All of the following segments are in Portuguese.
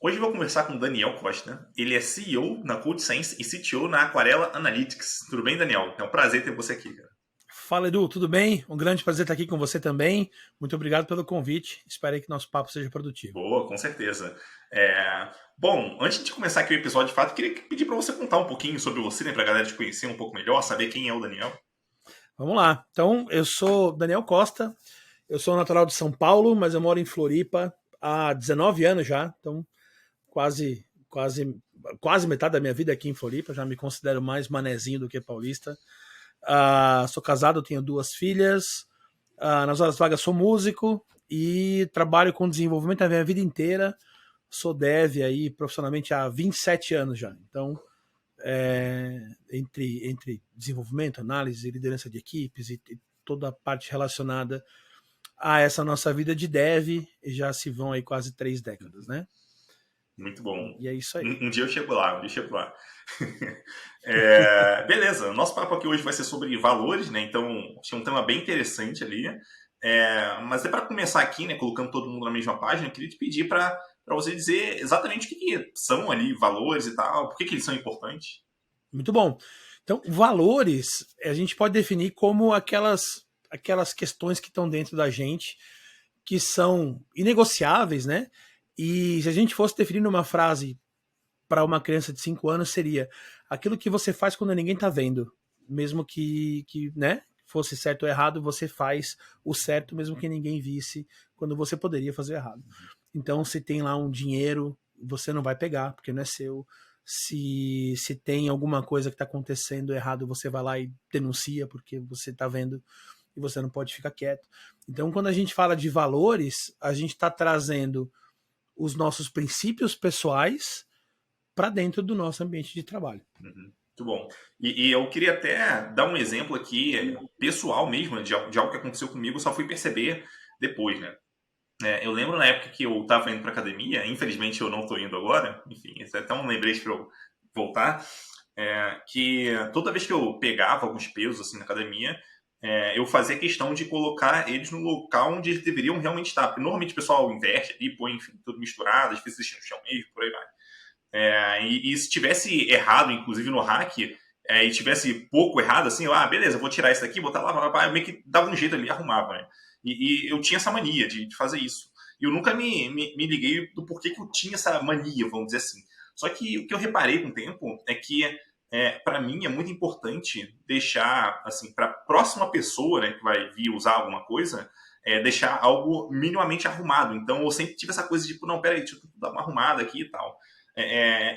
Hoje eu vou conversar com o Daniel Costa. Ele é CEO na Code Sense e CTO na Aquarela Analytics. Tudo bem, Daniel? É um prazer ter você aqui, cara. Fala, Edu, tudo bem? Um grande prazer estar aqui com você também. Muito obrigado pelo convite. Espero que nosso papo seja produtivo. Boa, com certeza. Bom, antes de começar aqui o episódio de fato, queria pedir para você contar um pouquinho sobre você, né, para a galera te conhecer um pouco melhor, saber quem é o Daniel. Vamos lá. Então, eu sou Daniel Costa, eu sou natural de São Paulo, mas eu moro em Floripa há 19 anos já. Então, quase, quase, quase metade da minha vida aqui em Floripa. Já me considero mais manezinho do que paulista. Sou casado, tenho 2 filhas. Nas horas vagas sou músico e trabalho com desenvolvimento a minha vida inteira. Sou dev aí profissionalmente há 27 anos já. Então, entre desenvolvimento, análise, liderança de equipes e toda a parte relacionada a essa nossa vida de dev, já se vão aí quase 3 décadas, né? Muito bom. E é isso aí. Um dia eu chego lá, um dia eu chego lá. Beleza, nosso papo aqui hoje vai ser sobre valores, né? Então, tinha um tema bem interessante ali. Mas é para começar aqui, né, colocando todo mundo na mesma página, eu queria te pedir para você dizer exatamente o que são ali valores e tal, por que eles são importantes. Muito bom. Então, valores a gente pode definir como aquelas questões que estão dentro da gente que são inegociáveis, né? E se a gente fosse definir numa frase para uma criança de 5 anos, seria aquilo que você faz quando ninguém está vendo. Mesmo que né, fosse certo ou errado, você faz o certo mesmo que ninguém visse quando você poderia fazer errado. Então, se tem lá um dinheiro, você não vai pegar, porque não é seu. Se tem alguma coisa que está acontecendo errado, você vai lá e denuncia, porque você está vendo e você não pode ficar quieto. Então, quando a gente fala de valores, a gente está trazendo os nossos princípios pessoais para dentro do nosso ambiente de trabalho. Uhum. Muito bom. E eu queria até dar um exemplo aqui, pessoal mesmo, de algo que aconteceu comigo, só fui perceber depois, né? Eu lembro na época que eu estava indo para academia, infelizmente eu não estou indo agora, enfim, isso é até um lembrete para eu voltar, que toda vez que eu pegava alguns pesos assim na academia, eu fazia questão de colocar eles no local onde eles deveriam realmente estar. Porque normalmente o pessoal inverte ali, põe enfim, tudo misturado, às vezes deixa no chão mesmo, por aí vai. E se tivesse errado, inclusive no hack, e tivesse pouco errado, assim, beleza, vou tirar isso daqui, botar lá, eu meio que dava um jeito ali, arrumava, né? E eu tinha essa mania de fazer isso. E eu nunca me liguei do porquê que eu tinha essa mania, vamos dizer assim. Só que o que eu reparei com o tempo é que, para mim, é muito importante deixar, assim, para a próxima pessoa, né, que vai vir usar alguma coisa, deixar algo minimamente arrumado. Então, eu sempre tive essa coisa de, tipo, não, peraí, deixa eu dar uma arrumada aqui e tal.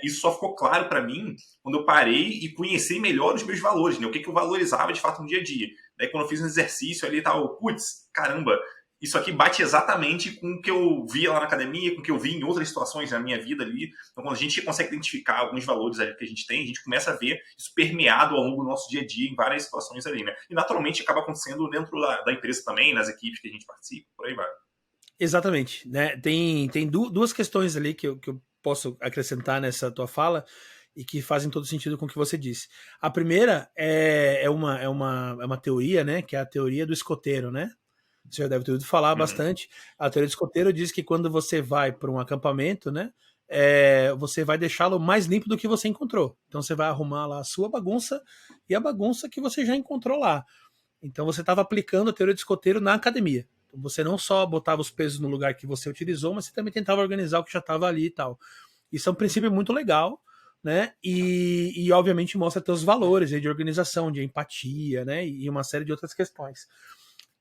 Isso só ficou claro para mim quando eu parei e conheci melhor os meus valores, né? O que eu valorizava de fato no dia a dia. Daí quando eu fiz um exercício ali e tal, putz, caramba, isso aqui bate exatamente com o que eu via lá na academia, com o que eu vi em outras situações na minha vida ali. Então quando a gente consegue identificar alguns valores ali que a gente tem, a gente começa a ver isso permeado ao longo do nosso dia a dia em várias situações ali, né? E naturalmente acaba acontecendo dentro da empresa também, nas equipes que a gente participa, por aí vai. Exatamente. Né? Tem duas questões ali que eu posso acrescentar nessa tua fala e que fazem todo sentido com o que você disse. A primeira é uma teoria, né? Que é a teoria do escoteiro, né? Você já deve ter ouvido falar Uhum. bastante. A teoria do escoteiro diz que quando você vai para um acampamento, né? Você vai deixá-lo mais limpo do que você encontrou. Então você vai arrumar lá a sua bagunça e a bagunça que você já encontrou lá. Então você estava aplicando a teoria do escoteiro na academia. Então, você não só botava os pesos no lugar que você utilizou, mas você também tentava organizar o que já estava ali e tal. Isso é um princípio muito legal, né? E obviamente mostra teus valores de organização, de empatia, né? E uma série de outras questões.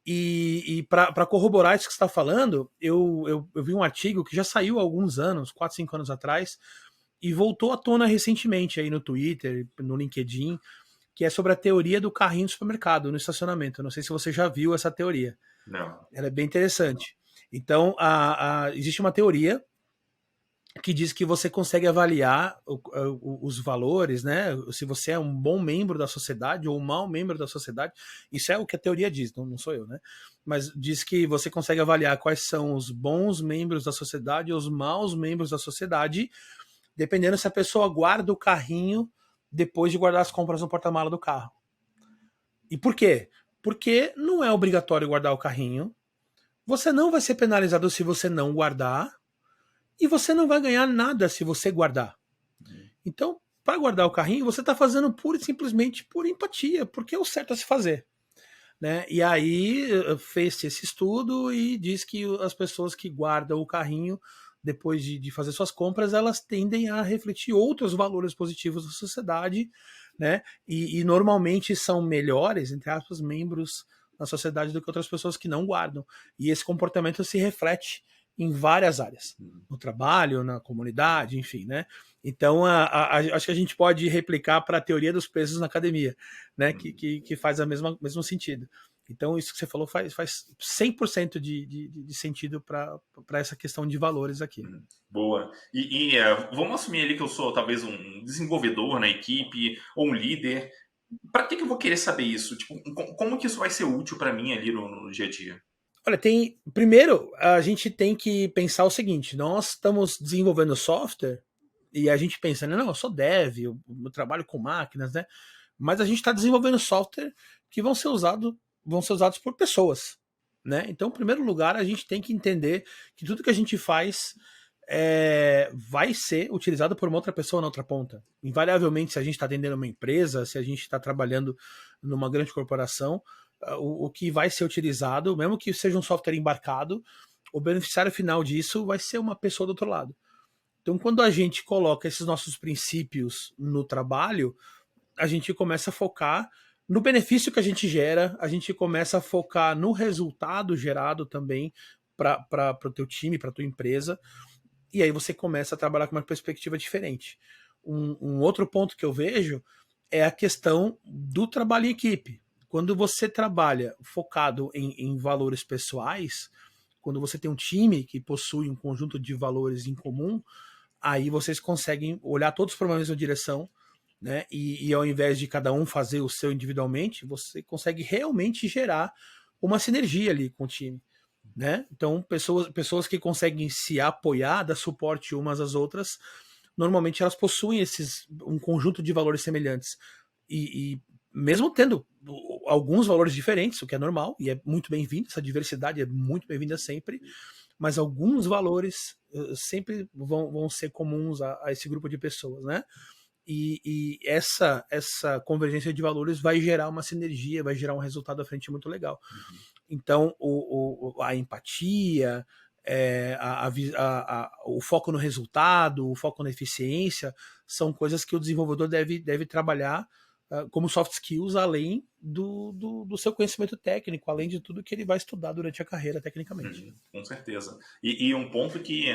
E para corroborar isso que você está falando, eu vi um artigo que já saiu há alguns anos, 4, 5 anos atrás, e voltou à tona recentemente aí no Twitter, no LinkedIn, que é sobre a teoria do carrinho do supermercado no estacionamento. Não sei se você já viu essa teoria. Não. Ela é bem interessante. Então, existe uma teoria que diz que você consegue avaliar os valores, né? Se você é um bom membro da sociedade ou um mau membro da sociedade. Isso é o que a teoria diz, não sou eu, né? Mas diz que você consegue avaliar quais são os bons membros da sociedade e os maus membros da sociedade, dependendo se a pessoa guarda o carrinho depois de guardar as compras no porta-mala do carro. E por quê? Porque não é obrigatório guardar o carrinho. Você não vai ser penalizado se você não guardar. e você não vai ganhar nada se você guardar. Então, para guardar o carrinho, você está fazendo pura e simplesmente por empatia, porque é o certo a se fazer. Né? E aí fez esse estudo e diz que as pessoas que guardam o carrinho depois de fazer suas compras, elas tendem a refletir outros valores positivos da sociedade, né? E normalmente são melhores, entre aspas, membros da sociedade do que outras pessoas que não guardam. E esse comportamento se reflete em várias áreas, no trabalho, na comunidade, enfim, né? Então, acho que a gente pode replicar para a teoria dos pesos na academia, né? Que faz o mesmo sentido. Então, isso que você falou faz 100% de sentido para essa questão de valores aqui. Boa. Vamos assumir ali que eu sou talvez um desenvolvedor na equipe ou um líder. Para que eu vou querer saber isso? Tipo, como que isso vai ser útil para mim ali no dia a dia? Olha, primeiro, a gente tem que pensar o seguinte: nós estamos desenvolvendo software e a gente pensa, não, eu sou dev, eu trabalho com máquinas, né? Mas a gente está desenvolvendo software que vão ser usados por pessoas, né? Então, em primeiro lugar, a gente tem que entender que tudo que a gente faz vai ser utilizado por uma outra pessoa na outra ponta. Invariavelmente, se a gente está atendendo uma empresa, se a gente está trabalhando numa grande corporação, o que vai ser utilizado, mesmo que seja um software embarcado, o beneficiário final disso vai ser uma pessoa do outro lado. Então, quando a gente coloca esses nossos princípios no trabalho, a gente começa a focar no benefício que a gente gera, a gente começa a focar no resultado gerado também para o teu time, para a tua empresa, e aí você começa a trabalhar com uma perspectiva diferente. Um outro ponto que eu vejo é a questão do trabalho em equipe. Quando você trabalha focado em valores pessoais, quando você tem um time que possui um conjunto de valores em comum, aí vocês conseguem olhar todos para uma mesma direção, né? E ao invés de cada um fazer o seu individualmente, você consegue realmente gerar uma sinergia ali com o time, né? Então, pessoas que conseguem se apoiar, dar suporte umas às outras, normalmente elas possuem um conjunto de valores semelhantes. E mesmo tendo alguns valores diferentes, o que é normal, e é muito bem-vindo, essa diversidade é muito bem-vinda sempre, mas alguns valores sempre vão ser comuns a esse grupo de pessoas, né? E essa convergência de valores vai gerar uma sinergia, vai gerar um resultado à frente muito legal. Então, a empatia, o foco no resultado, o foco na eficiência, são coisas que o desenvolvedor deve trabalhar como soft skills, além do seu conhecimento técnico, além de tudo que ele vai estudar durante a carreira tecnicamente. Com certeza. E um ponto que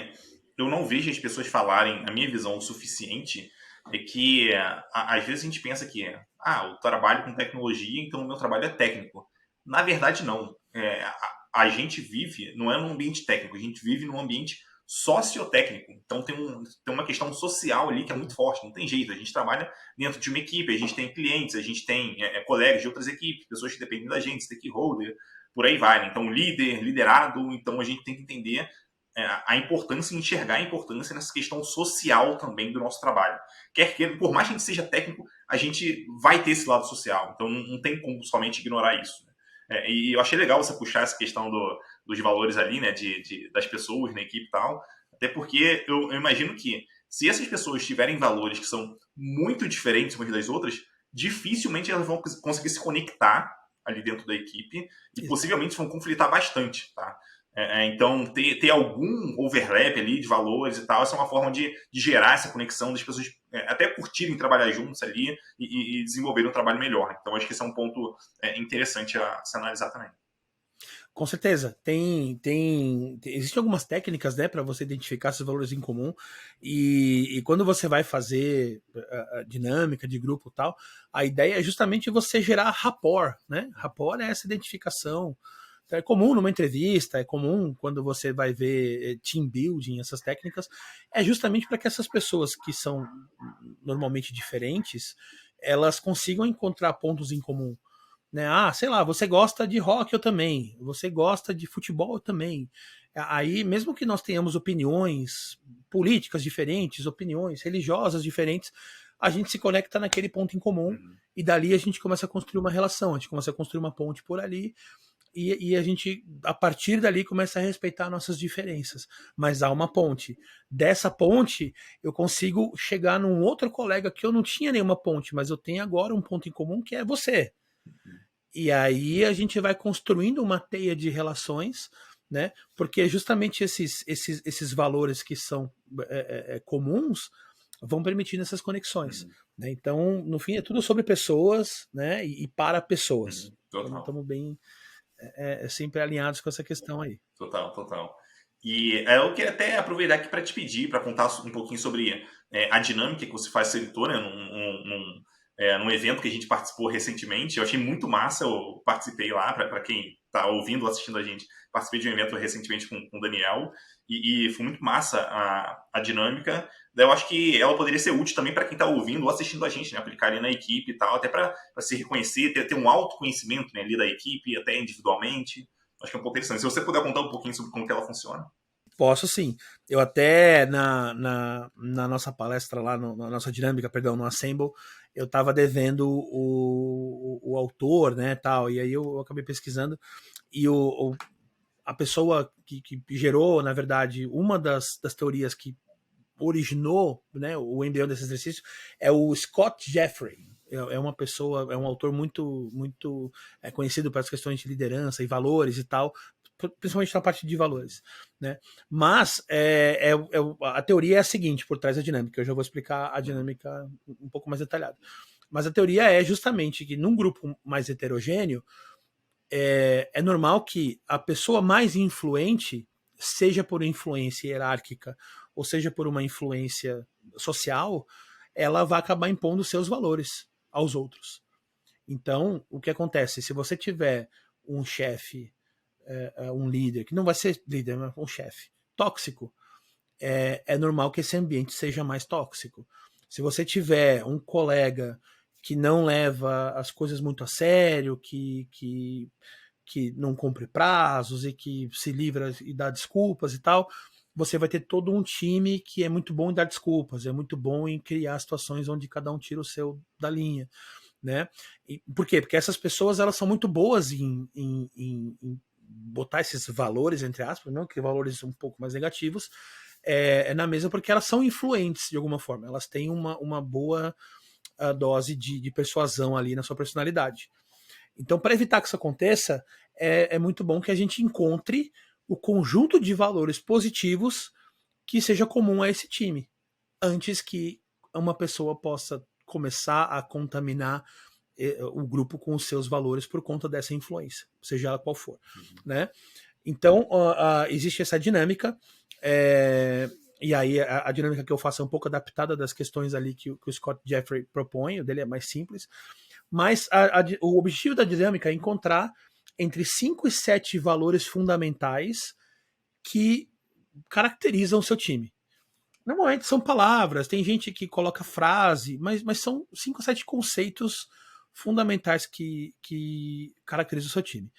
eu não vejo as pessoas falarem, na minha visão, o suficiente, é que às vezes a gente pensa que eu trabalho com tecnologia, então o meu trabalho é técnico. Na verdade, não. A gente vive, não é num ambiente técnico, a gente vive num ambiente sociotécnico. Então tem uma questão social ali que é muito forte, não tem jeito. A gente trabalha dentro de uma equipe, a gente tem clientes, a gente tem colegas de outras equipes, pessoas que dependem da gente, stakeholder, por aí vai. Né? Então, líder, liderado, então a gente tem que entender a importância, enxergar a importância nessa questão social também do nosso trabalho. Quer que, por mais que a gente seja técnico, a gente vai ter esse lado social. Então, não tem como somente ignorar isso. Né? E eu achei legal você puxar essa questão dos valores ali, né, das pessoas na equipe e tal, até porque eu imagino que se essas pessoas tiverem valores que são muito diferentes umas das outras, dificilmente elas vão conseguir se conectar ali dentro da equipe e possivelmente vão conflitar bastante, tá? Então, ter algum overlap ali de valores e tal, essa é uma forma de gerar essa conexão das pessoas até curtirem trabalhar juntos ali e desenvolverem um trabalho melhor. Então, acho que esse é um ponto interessante a se analisar também. Com certeza. Existem algumas técnicas, né, para você identificar esses valores em comum. E quando você vai fazer a dinâmica de grupo e tal, a ideia é justamente você gerar rapport, né? Rapport é essa identificação. É comum numa entrevista, é comum quando você vai ver team building, essas técnicas, é justamente para que essas pessoas que são normalmente diferentes, elas consigam encontrar pontos em comum. Né? Sei lá, você gosta de rock, eu também. Você gosta de futebol, eu também. Aí, mesmo que nós tenhamos opiniões políticas diferentes, opiniões religiosas diferentes, a gente se conecta naquele ponto em comum e dali a gente começa a construir uma relação, a gente começa a construir uma ponte por ali e a gente, a partir dali, começa a respeitar nossas diferenças. Mas há uma ponte. Dessa ponte, eu consigo chegar num outro colega que eu não tinha nenhuma ponte, mas eu tenho agora um ponto em comum que é você. E aí a gente vai construindo uma teia de relações, né? Porque justamente esses valores que são comuns vão permitindo essas conexões. Né? Então, no fim, é tudo sobre pessoas, né? E para pessoas. Então, estamos bem sempre alinhados com essa questão aí. Total, total. E eu queria até aproveitar aqui para te pedir, para contar um pouquinho sobre a dinâmica que você facilitou, né, num evento que a gente participou recentemente. Eu achei muito massa, eu participei lá, para quem está ouvindo ou assistindo a gente, participei de um evento recentemente com o Daniel, e foi muito massa a dinâmica. Eu acho que ela poderia ser útil também para quem está ouvindo ou assistindo a gente, né, aplicar ali na equipe e tal, até para se reconhecer, ter um autoconhecimento, né, ali da equipe, até individualmente. Acho que é um pouco interessante. Se você puder contar um pouquinho sobre como que ela funciona. Posso sim. Eu até na nossa palestra lá, na nossa dinâmica, perdão, no Assemble, eu estava devendo o autor, né, tal, e aí eu acabei pesquisando, e a pessoa que gerou, na verdade, uma das teorias que originou, né, o embrião desse exercício é o Scott Jeffrey. É uma pessoa, é um autor muito conhecido pelas questões de liderança e valores e tal, principalmente na parte de valores, né? Mas a teoria é a seguinte por trás da dinâmica. Eu já vou explicar a dinâmica um pouco mais detalhada. Mas a teoria é justamente que num grupo mais heterogêneo é normal que a pessoa mais influente, seja por influência hierárquica ou seja por uma influência social, ela vai acabar impondo seus valores aos outros. Então, o que acontece? Se você tiver um chefe, um líder, que não vai ser líder, mas um chefe tóxico, é normal que esse ambiente seja mais tóxico. Se você tiver um colega que não leva as coisas muito a sério, que não cumpre prazos e que se livra e dá desculpas e tal, você vai ter todo um time que é muito bom em dar desculpas, é muito bom em criar situações onde cada um tira o seu da linha, né? E, por quê? Porque essas pessoas elas são muito boas em botar esses valores, entre aspas, não que valores um pouco mais negativos, na mesa porque elas são influentes de alguma forma, elas têm uma boa dose de persuasão ali na sua personalidade. Então, para evitar que isso aconteça, é muito bom que a gente encontre o conjunto de valores positivos que seja comum a esse time, antes que uma pessoa possa começar a contaminar o grupo com os seus valores por conta dessa influência, seja ela qual for. Né? Então, existe essa dinâmica, e aí a dinâmica que eu faço é um pouco adaptada das questões ali que o Scott Jeffrey propõe, o dele é mais simples, mas o objetivo da dinâmica é encontrar entre 5 e 7 valores fundamentais que caracterizam o seu time. Normalmente são palavras, tem gente que coloca frase, mas são 5 ou 7 conceitos fundamentais que caracterizam o seu time.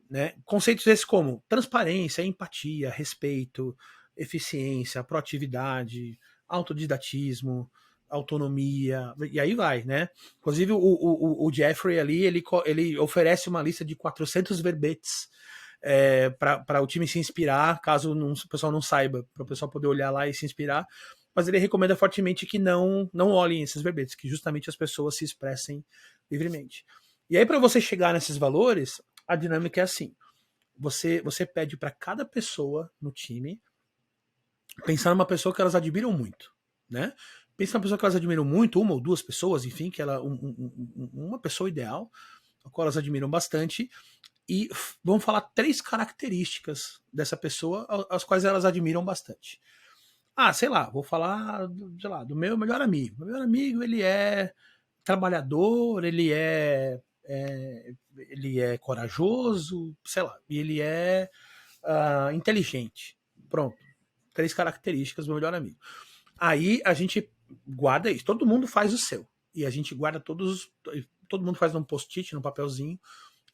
Né? Conceitos esses como transparência, empatia, respeito, eficiência, proatividade, autodidatismo, autonomia, e aí vai, né? Inclusive o Jeffrey ali, ele oferece uma lista de 400 verbetes para o time se inspirar, caso o pessoal não saiba, para o pessoal poder olhar lá e se inspirar, mas ele recomenda fortemente que não olhem esses verbetes, que justamente as pessoas se expressem livremente. E aí para você chegar nesses valores, a dinâmica é assim, você pede para cada pessoa no time pensar numa pessoa que elas admiram muito, né? Pensa numa pessoa que elas admiram muito, uma ou duas pessoas, enfim, que ela uma pessoa ideal, a qual elas admiram bastante, e vamos falar 3 características dessa pessoa as quais elas admiram bastante. Sei lá, vou falar, sei lá, do meu melhor amigo. Meu melhor amigo, ele é trabalhador, ele é corajoso, sei lá, e ele é inteligente. Pronto. 3 características do meu melhor amigo. Aí a gente guarda isso. Todo mundo faz o seu. E a gente guarda todos. Todo mundo faz num post-it, num papelzinho.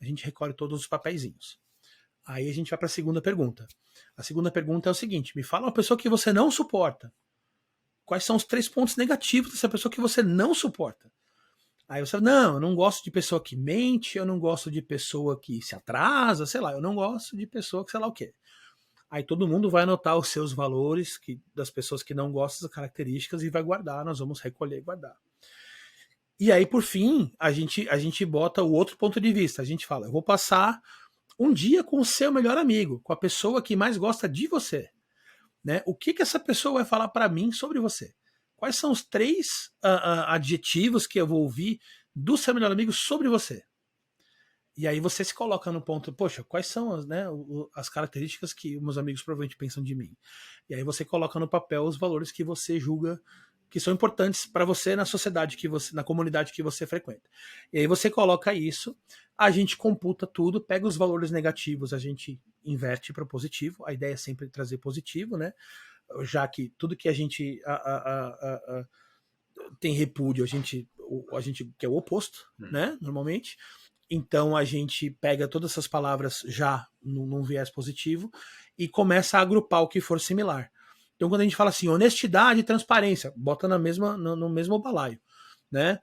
A gente recolhe todos os papeizinhos. Aí a gente vai para a segunda pergunta. A segunda pergunta é o seguinte: me fala uma pessoa que você não suporta. Quais são os 3 pontos negativos dessa pessoa que você não suporta? Aí você fala, não, eu não gosto de pessoa que mente, eu não gosto de pessoa que se atrasa, sei lá, eu não gosto de pessoa que sei lá o quê. Aí todo mundo vai anotar os seus valores das pessoas que não gostam das características e vai guardar, nós vamos recolher e guardar. E aí, por fim, a gente bota o outro ponto de vista. A gente fala, eu vou passar um dia com o seu melhor amigo, com a pessoa que mais gosta de você. Né? O que essa pessoa vai falar para mim sobre você? Quais são os 3 adjetivos que eu vou ouvir do seu melhor amigo sobre você? E aí você se coloca no ponto, poxa, quais são as características que meus amigos provavelmente pensam de mim? E aí você coloca no papel os valores que você julga que são importantes para você na sociedade na comunidade que você frequenta. E aí você coloca isso, a gente computa tudo, pega os valores negativos, a gente inverte para positivo. A ideia é sempre trazer positivo, né? Já que tudo que a gente tem repúdio, a gente quer o oposto, né? Normalmente. Então a gente pega todas essas palavras já num viés positivo e começa a agrupar o que for similar. Então quando a gente fala assim, honestidade e transparência, bota no mesmo balaio, né?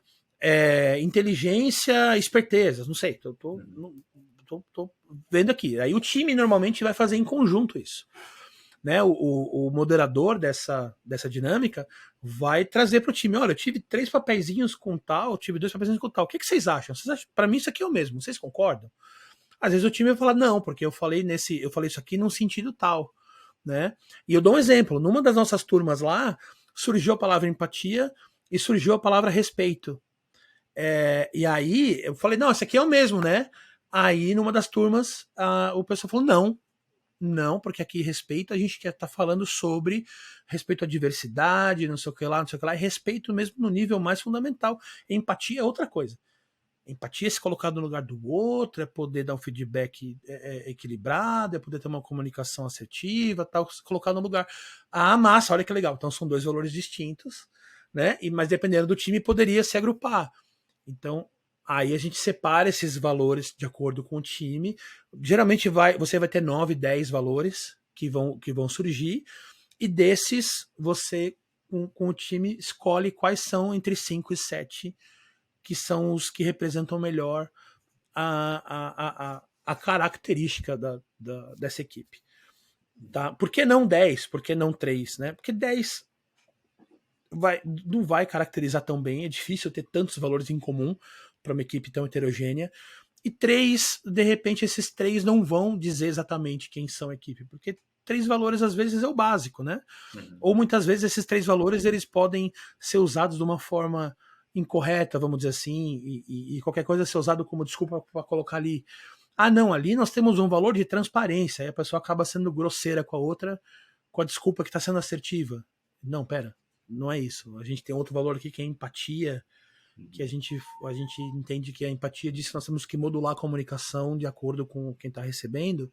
Inteligência, esperteza, não sei, tô vendo aqui. Aí o time normalmente vai fazer em conjunto isso. Né, o moderador dessa dinâmica vai trazer para o time, olha, eu tive 3 papeizinhos com tal, eu tive 2 papeizinhos com tal, o que vocês acham? Para mim isso aqui é o mesmo, vocês concordam? Às vezes o time vai falar, não, porque eu falei isso aqui num sentido tal, né? E eu dou um exemplo, numa das nossas turmas lá, surgiu a palavra empatia e surgiu a palavra respeito. E aí eu falei, não, esse aqui é o mesmo, né? Aí numa das turmas, o pessoal falou, não, porque aqui respeito a gente quer estar falando sobre respeito à diversidade, não sei o que lá, e respeito mesmo no nível mais fundamental. Empatia é outra coisa. Empatia é se colocar no lugar do outro, é poder dar um feedback equilibrado, é poder ter uma comunicação assertiva, tal, se colocar no lugar. Ah, massa, olha que legal. Então são 2 valores distintos, né? Mas dependendo do time, poderia se agrupar. Então, aí a gente separa esses valores de acordo com o time. Geralmente você vai ter 9, 10 valores que vão surgir, e desses você, com o time, escolhe quais são entre 5 e 7 que são os que representam melhor a característica dessa equipe. Tá? Por que não 10? Por que não 3? Né? Porque 10 não vai caracterizar tão bem, é difícil ter tantos valores em comum para uma equipe tão heterogênea. E 3, de repente, esses 3 não vão dizer exatamente quem são a equipe, porque 3 valores às vezes é o básico, né? Ou muitas vezes esses 3 valores eles podem ser usados de uma forma incorreta, vamos dizer assim, e qualquer coisa ser usado como desculpa para colocar ali. Ah, não, ali nós temos um valor de transparência, aí a pessoa acaba sendo grosseira com a outra, com a desculpa que está sendo assertiva. Não, pera, não é isso. A gente tem outro valor aqui que é empatia, que a gente entende que a empatia diz que nós temos que modular a comunicação de acordo com quem está recebendo.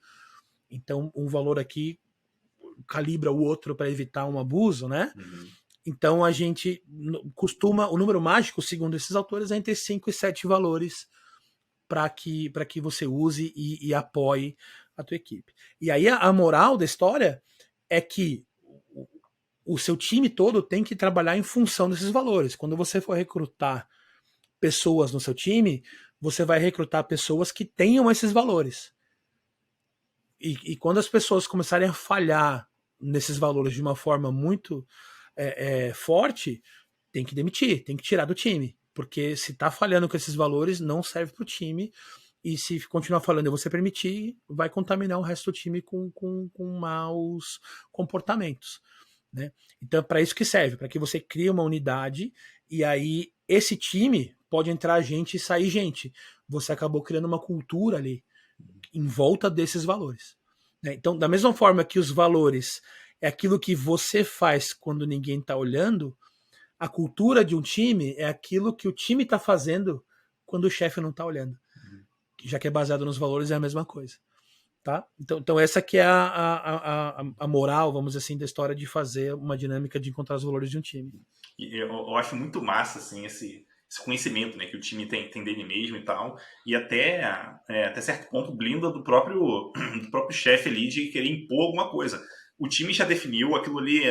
Então, um valor aqui calibra o outro para evitar um abuso, né? Então, a gente costuma, o número mágico, segundo esses autores, é entre 5 e 7 valores para que você use e apoie a tua equipe. E aí, a moral da história é que o seu time todo tem que trabalhar em função desses valores. Quando você for recrutar pessoas no seu time, você vai recrutar pessoas que tenham esses valores. E quando as pessoas começarem a falhar nesses valores de uma forma muito forte, tem que demitir, tem que tirar do time. Porque se está falhando com esses valores, não serve para o time. E se continuar falando e você permitir, vai contaminar o resto do time com maus comportamentos. Né? Então, é para isso que serve, para que você crie uma unidade e aí esse time pode entrar gente e sair gente. Você acabou criando uma cultura ali em volta desses valores. Né? Então, da mesma forma que os valores é aquilo que você faz quando ninguém está olhando, a cultura de um time é aquilo que o time está fazendo quando o chefe não está olhando. Já que é baseado nos valores, é a mesma coisa. Tá? Então essa que é a moral, vamos dizer assim, da história de fazer uma dinâmica de encontrar os valores de um time. Eu acho muito massa assim, esse conhecimento, né, que o time tem dele mesmo e tal, e até certo ponto blinda do próprio chefe ali de querer impor alguma coisa. o time já definiu, aquilo ali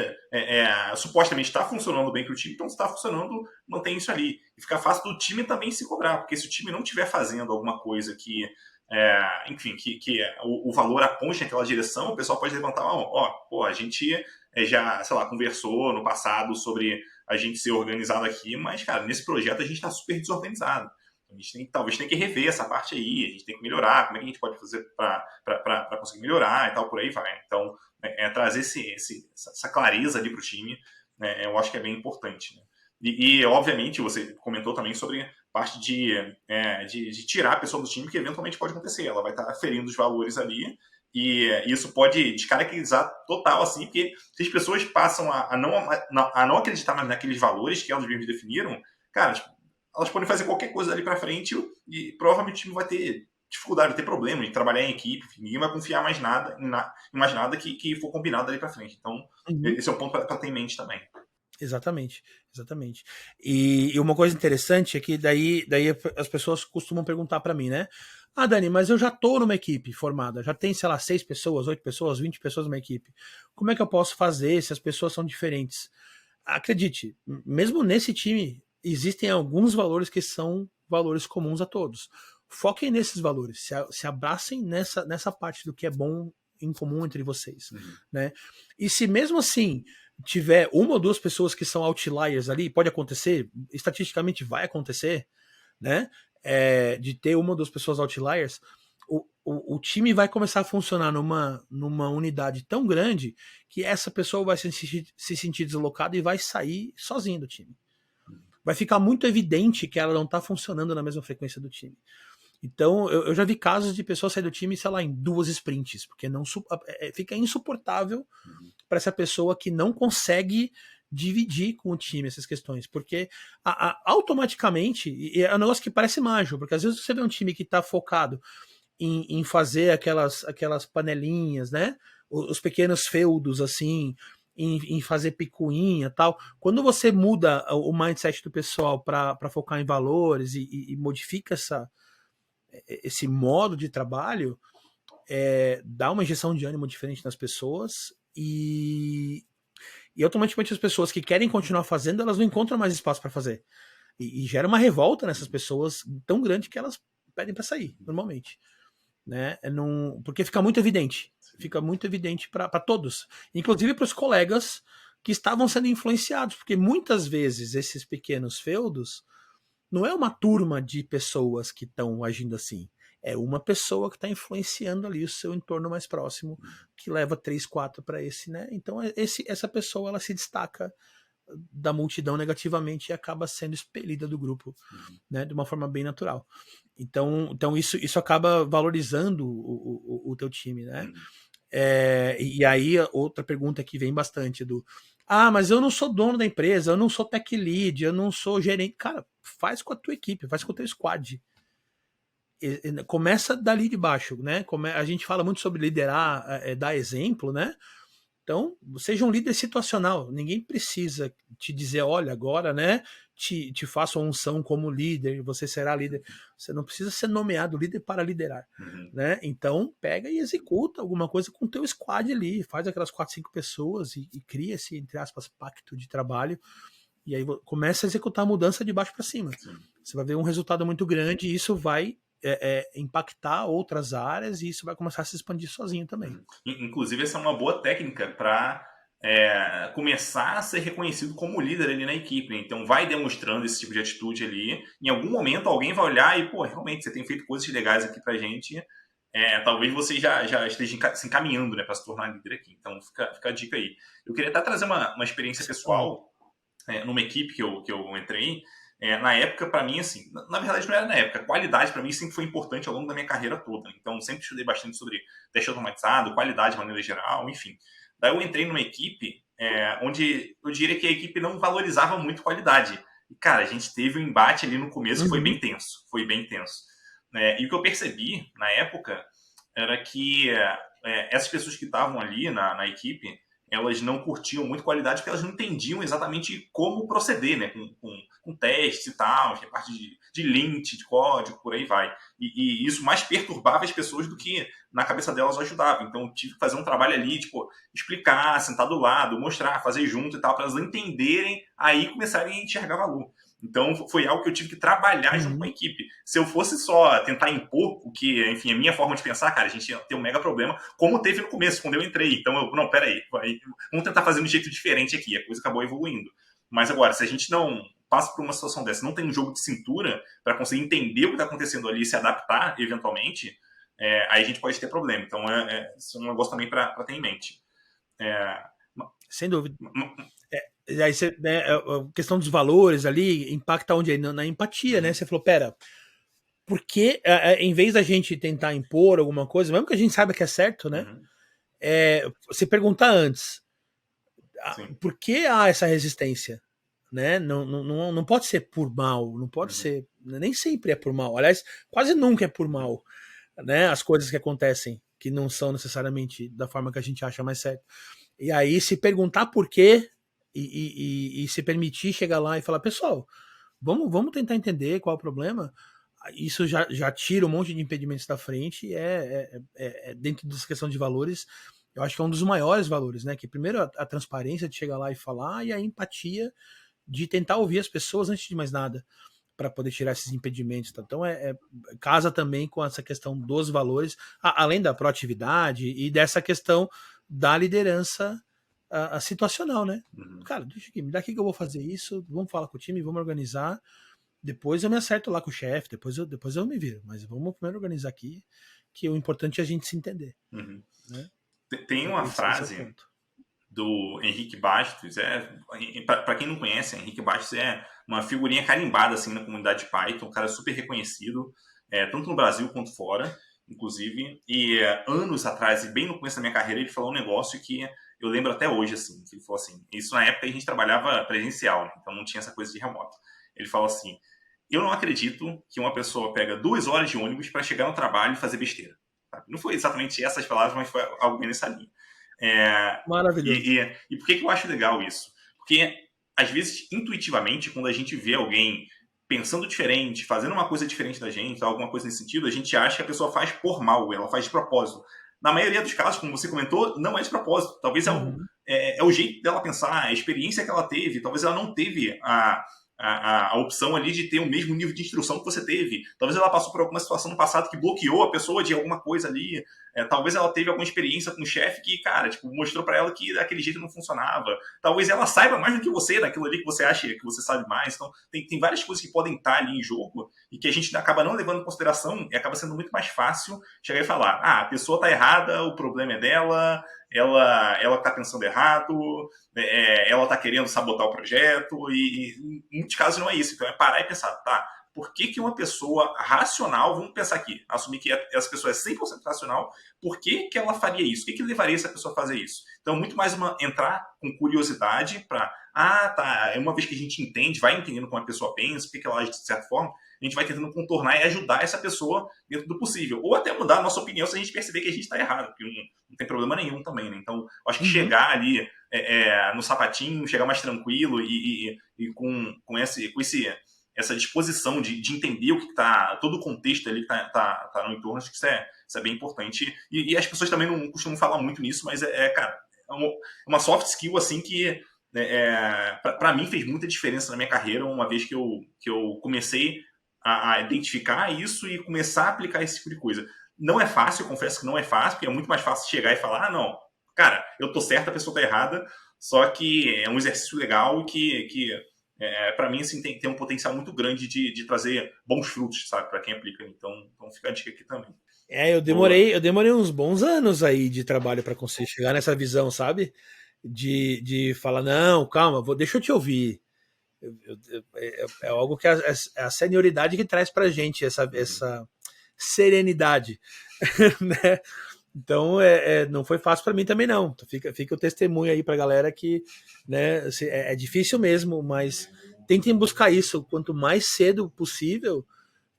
supostamente está funcionando bem para o time, então se está funcionando, mantém isso ali. E fica fácil do time também se cobrar, porque se o time não estiver fazendo alguma coisa que, enfim, que o valor aponte naquela direção, o pessoal pode levantar, pô, a gente já, sei lá, conversou no passado sobre a gente ser organizado aqui, mas, cara, nesse projeto a gente está super desorganizado. A gente talvez tenha que rever essa parte aí, a gente tem que melhorar, como é que a gente pode fazer para conseguir melhorar e tal, por aí vai. Então, trazer essa clareza ali para o time, né, eu acho que é bem importante. Né? E, obviamente, você comentou também sobre parte de tirar a pessoa do time, que eventualmente pode acontecer. Ela vai estar ferindo os valores ali, e isso pode descaracterizar total, assim, porque se as pessoas passam a não acreditar mais naqueles valores que elas mesmas definiram, cara, tipo, elas podem fazer qualquer coisa dali para frente e provavelmente o time vai ter dificuldade, vai ter problema de trabalhar em equipe, ninguém vai confiar mais nada em mais nada que for combinado dali para frente. Então, esse é um ponto para ter em mente também. Exatamente, exatamente. E uma coisa interessante é que daí as pessoas costumam perguntar para mim, né? Ah, Dani, mas eu já tô numa equipe formada, já tem, sei lá, 6 pessoas, 8 pessoas, 20 pessoas numa equipe. Como é que eu posso fazer se as pessoas são diferentes? Acredite, mesmo nesse time, existem alguns valores que são valores comuns a todos. Foquem nesses valores, se abracem nessa parte do que é bom em comum entre vocês, né? E se mesmo assim tiver uma ou duas pessoas que são outliers ali, pode acontecer, estatisticamente vai acontecer, né? De ter uma ou duas pessoas outliers, o time vai começar a funcionar numa unidade tão grande que essa pessoa vai se sentir deslocada e vai sair sozinha do time. Vai ficar muito evidente que ela não está funcionando na mesma frequência do time. Então, eu já vi casos de pessoas sair do time, sei lá, em 2 sprints, porque não fica insuportável para essa pessoa que não consegue dividir com o time essas questões, porque automaticamente, e é um negócio que parece mágico, porque às vezes você vê um time que está focado em fazer aquelas panelinhas, né? Os pequenos feudos, assim, em fazer picuinha tal. Quando você muda o mindset do pessoal para focar em valores e modifica esse modo de trabalho, dá uma injeção de ânimo diferente nas pessoas e automaticamente as pessoas que querem continuar fazendo, elas não encontram mais espaço para fazer. E gera uma revolta nessas pessoas tão grande que elas pedem para sair, normalmente. Né? Porque fica muito evidente. Fica muito evidente para todos. Inclusive para os colegas que estavam sendo influenciados. Porque muitas vezes esses pequenos feudos não é uma turma de pessoas que estão agindo assim. É uma pessoa que está influenciando ali o seu entorno mais próximo, que leva 3, 4 para esse, né? Então essa pessoa ela se destaca da multidão negativamente e acaba sendo expelida do grupo, né? De uma forma bem natural. Então isso acaba valorizando o teu time, né? E aí outra pergunta que vem bastante mas eu não sou dono da empresa, eu não sou tech lead, eu não sou gerente. Cara, faz com a tua equipe, faz com o teu squad. Começa dali de baixo, né? A gente fala muito sobre liderar, dar exemplo, né? Então, seja um líder situacional. Ninguém precisa te dizer, olha, agora, né? Te faço a unção como líder, você será líder. Você não precisa ser nomeado líder para liderar, né? Então, pega e executa alguma coisa com o teu squad ali, faz aquelas 4, 5 pessoas e cria esse, entre aspas, pacto de trabalho. E aí começa a executar a mudança de baixo para cima. Sim. Você vai ver um resultado muito grande e isso vai impactar outras áreas e isso vai começar a se expandir sozinho também. Inclusive, essa é uma boa técnica para começar a ser reconhecido como líder ali na equipe. Né? Então, vai demonstrando esse tipo de atitude ali. Em algum momento, alguém vai olhar e, pô, realmente, você tem feito coisas legais aqui pra gente. Talvez você já esteja se encaminhando, né, para se tornar líder aqui. Então, fica a dica aí. Eu queria até trazer uma experiência pessoal numa equipe que eu entrei. Na época, para mim, assim, na verdade não era na época, qualidade para mim sempre foi importante ao longo da minha carreira toda. Então, sempre estudei bastante sobre teste automatizado, qualidade de maneira geral, enfim. Daí eu entrei numa equipe onde eu diria que a equipe não valorizava muito qualidade. E, cara, a gente teve um embate ali no começo que foi bem tenso. E o que eu percebi na época era que essas pessoas que estavam ali na equipe, elas não curtiam muito qualidade porque elas não entendiam exatamente como proceder, né, com com testes e tal, tinha parte de lint, de código, por aí vai. E isso mais perturbava as pessoas do que na cabeça delas ajudava. Então eu tive que fazer um trabalho ali, tipo, explicar, sentar do lado, mostrar, fazer junto e tal, para elas entenderem, aí começarem a enxergar valor. Então foi algo que eu tive que trabalhar junto com a equipe. Se eu fosse só tentar impor o que, enfim, a minha forma de pensar, cara, a gente ia ter um mega problema, como teve no começo, quando eu entrei. Então, não, peraí, vamos tentar fazer de um jeito diferente aqui. A coisa acabou evoluindo. Mas agora, se a gente não passa por uma situação dessa, não tem um jogo de cintura para conseguir entender o que está acontecendo ali e se adaptar, eventualmente, aí a gente pode ter problema. Então, isso é um negócio também para ter em mente. Sem dúvida. Aí você, né, a questão dos valores ali impacta onde? Na empatia, né? Você falou, pera, porque em vez da gente tentar impor alguma coisa, mesmo que a gente saiba que é certo, né? Você perguntar antes, por que há essa resistência? Né? Não pode ser por mal, não pode ser, nem sempre é por mal. Aliás, quase nunca é por mal, né? As coisas que acontecem, que não são necessariamente da forma que a gente acha mais certo. E aí, se perguntar por quê e se permitir chegar lá e falar, pessoal, vamos tentar entender qual é o problema. Isso já tira um monte de impedimentos da frente. Dentro dessa questão de valores, eu acho que é um dos maiores valores, né? Que primeiro a transparência de chegar lá e falar, e a empatia de tentar ouvir as pessoas antes de mais nada, para poder tirar esses impedimentos. Então, casa também com essa questão dos valores, além da proatividade e dessa questão da liderança situacional, né? Cara, deixa aqui, me dá aqui que eu vou fazer isso, vamos falar com o time, vamos organizar, depois eu me acerto lá com o chefe, depois eu me viro, mas vamos primeiro organizar aqui, que o importante é a gente se entender. Né? Tem uma frase do Henrique Bastos, para quem não conhece, Henrique Bastos é uma figurinha carimbada assim, na comunidade Python, um cara super reconhecido, tanto no Brasil quanto fora, inclusive, e anos atrás, e bem no começo da minha carreira, ele falou um negócio que eu lembro até hoje, assim, que ele falou assim, isso na época a gente trabalhava presencial, né, então não tinha essa coisa de remoto. Ele falou assim, eu não acredito que uma pessoa pega 2 horas de ônibus para chegar no trabalho e fazer besteira. Não foi exatamente essas palavras, mas foi algo bem nessa linha. Maravilhoso. E por que eu acho legal isso? Porque, às vezes, intuitivamente, quando a gente vê alguém pensando diferente, fazendo uma coisa diferente da gente, alguma coisa nesse sentido, a gente acha que a pessoa faz por mal, ela faz de propósito. Na maioria dos casos, como você comentou, não é de propósito. Talvez é o jeito dela pensar, a experiência que ela teve. Talvez ela não teve a opção ali de ter o mesmo nível de instrução que você teve. Talvez ela passou por alguma situação no passado que bloqueou a pessoa de alguma coisa ali. Talvez ela teve alguma experiência com um chefe que, cara, tipo, mostrou para ela que daquele jeito não funcionava. Talvez ela saiba mais do que você, daquilo ali que você acha que você sabe mais. Então, tem várias coisas que podem estar ali em jogo e que a gente acaba não levando em consideração e acaba sendo muito mais fácil chegar e falar, a pessoa tá errada, o problema é dela, ela tá pensando errado, ela tá querendo sabotar o projeto e em muitos casos não é isso. Então é parar e pensar, tá, por que uma pessoa racional, vamos pensar aqui, assumir que essa pessoa é 100% racional, por que ela faria isso? O que levaria essa pessoa a fazer isso? Então, muito mais entrar com curiosidade para, tá, uma vez que a gente entende, vai entendendo como a pessoa pensa, por que ela age de certa forma, a gente vai tentando contornar e ajudar essa pessoa dentro do possível. Ou até mudar a nossa opinião se a gente perceber que a gente está errado, porque não tem problema nenhum também, né? Então, acho que chegar ali no sapatinho, chegar mais tranquilo e com essa disposição de entender o que está, todo o contexto ali que tá no entorno, acho que isso é bem importante. E as pessoas também não costumam falar muito nisso, mas cara, uma soft skill assim que para mim fez muita diferença na minha carreira, uma vez que eu comecei a identificar isso e começar a aplicar esse tipo de coisa. Não é fácil, eu confesso que não é fácil, porque é muito mais fácil chegar e falar, não, cara, eu tô certo, a pessoa tá errada, só que é um exercício legal que para mim assim, tem um potencial muito grande de trazer bons frutos, sabe, para quem aplica. Então fica a dica aqui também. Eu demorei uns bons anos aí de trabalho para conseguir chegar nessa visão, sabe? De falar, não, calma, deixa eu te ouvir. É algo que a senioridade que traz pra gente, essa serenidade. Né? Então, não foi fácil para mim também, não. Então, fica o testemunho aí pra galera que, né, é difícil mesmo, mas tentem buscar isso quanto mais cedo possível,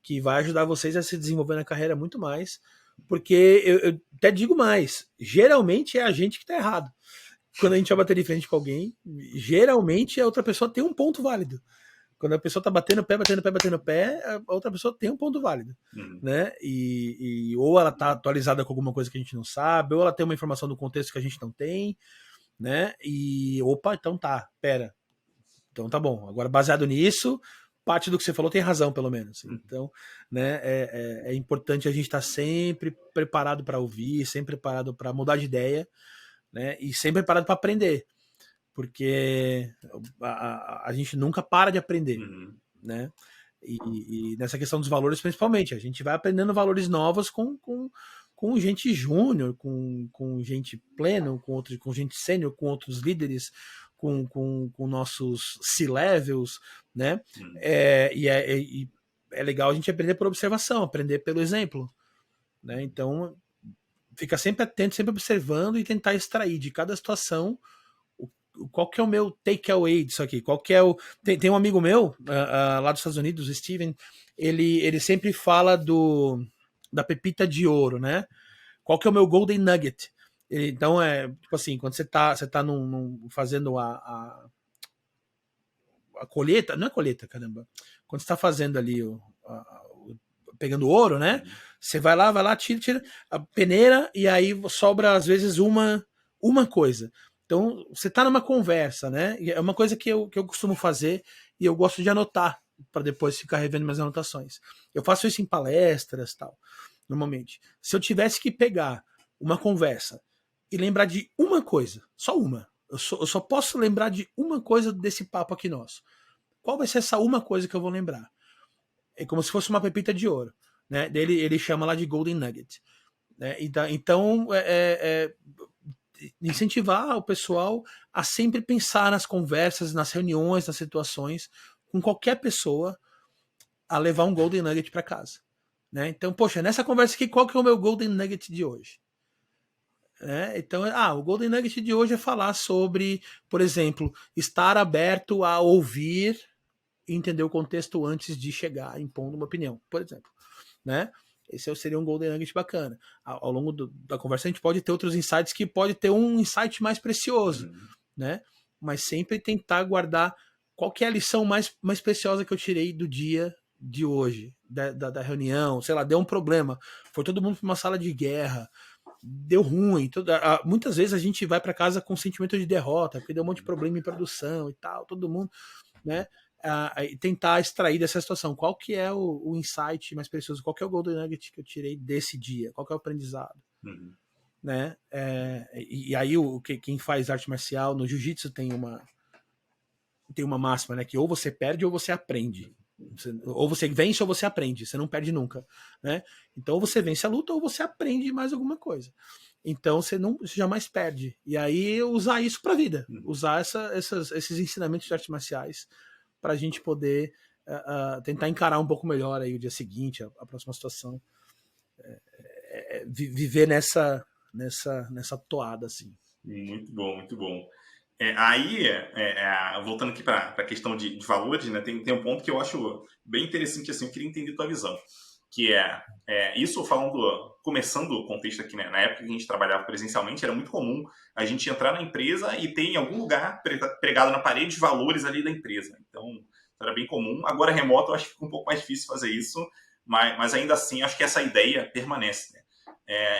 que vai ajudar vocês a se desenvolver na carreira muito mais. Porque eu até digo mais, geralmente é a gente que tá errado. Quando a gente vai bater de frente com alguém, geralmente a outra pessoa tem um ponto válido. Quando a pessoa tá batendo o pé, batendo o pé, batendo o pé, a outra pessoa tem um ponto válido, né? Ou ela tá atualizada com alguma coisa que a gente não sabe, ou ela tem uma informação do contexto que a gente não tem, né? E, opa, então tá, pera. Então tá bom. Agora, baseado nisso, parte do que você falou tem razão, pelo menos. Então, né, é importante a gente estar sempre preparado para ouvir, sempre preparado para mudar de ideia, né? E sempre preparado para aprender. Porque a gente nunca para de aprender, né? E nessa questão dos valores, principalmente, a gente vai aprendendo valores novos com gente júnior, com gente pleno, com gente sênior, com outros líderes, com nossos C-levels, né? E é legal a gente aprender por observação, aprender pelo exemplo, né? Então, fica sempre atento, sempre observando e tentar extrair de cada situação qual que é o meu takeaway disso aqui? Qual que é o... Tem um amigo meu, lá dos Estados Unidos, o Steven, ele sempre fala da pepita de ouro, né? Qual que é o meu golden nugget? Então, tipo assim, quando você tá fazendo a colheita, não é colheita, caramba. Quando você tá fazendo ali pegando ouro, né? Você vai lá, tira a peneira e aí sobra às vezes uma coisa. Então, você está numa conversa, né? É uma coisa que eu costumo fazer e eu gosto de anotar para depois ficar revendo minhas anotações. Eu faço isso em palestras tal, normalmente. Se eu tivesse que pegar uma conversa e lembrar de uma coisa, só uma, eu só posso lembrar de uma coisa desse papo aqui nosso. Qual vai ser essa uma coisa que eu vou lembrar? É como se fosse uma pepita de ouro, né? Ele chama lá de golden nugget. Né? Então, incentivar o pessoal a sempre pensar nas conversas, nas reuniões, nas situações, com qualquer pessoa, a levar um golden nugget para casa. Né? Então, poxa, nessa conversa aqui, qual que é o meu golden nugget de hoje? Então, o golden nugget de hoje é falar sobre, por exemplo, estar aberto a ouvir e entender o contexto antes de chegar impondo uma opinião, por exemplo. Né? Esse seria um golden nugget bacana. Ao longo da conversa a gente pode ter outros insights que pode ter um insight mais precioso, né? Mas sempre tentar guardar qual que é a lição mais preciosa que eu tirei do dia de hoje, da reunião, sei lá, deu um problema, foi todo mundo para uma sala de guerra, deu ruim, muitas vezes a gente vai para casa com sentimento de derrota, porque deu um monte de problema em produção e tal, todo mundo, né? Tentar extrair dessa situação qual que é o insight mais precioso, qual que é o golden nugget que eu tirei desse dia, qual que é o aprendizado, né? E aí quem faz arte marcial no jiu-jitsu tem uma máxima, né, que ou você perde ou você aprende, ou você vence ou você aprende, você não perde nunca, né? Então ou você vence a luta ou você aprende mais alguma coisa. Então você jamais perde. E aí usar isso para a vida, usar esses ensinamentos de artes marciais para a gente poder tentar encarar um pouco melhor aí o dia seguinte, a próxima situação, viver nessa toada assim. Muito bom, muito bom. Voltando aqui para a questão de valores, né, tem um ponto que eu acho bem interessante, assim, eu queria entender a tua visão, que isso começando o contexto aqui, né, na época que a gente trabalhava presencialmente, era muito comum a gente entrar na empresa e ter em algum lugar pregado na parede os valores ali da empresa. Então, era bem comum. Agora, remoto, eu acho que fica um pouco mais difícil fazer isso, mas ainda assim, acho que essa ideia permanece, né?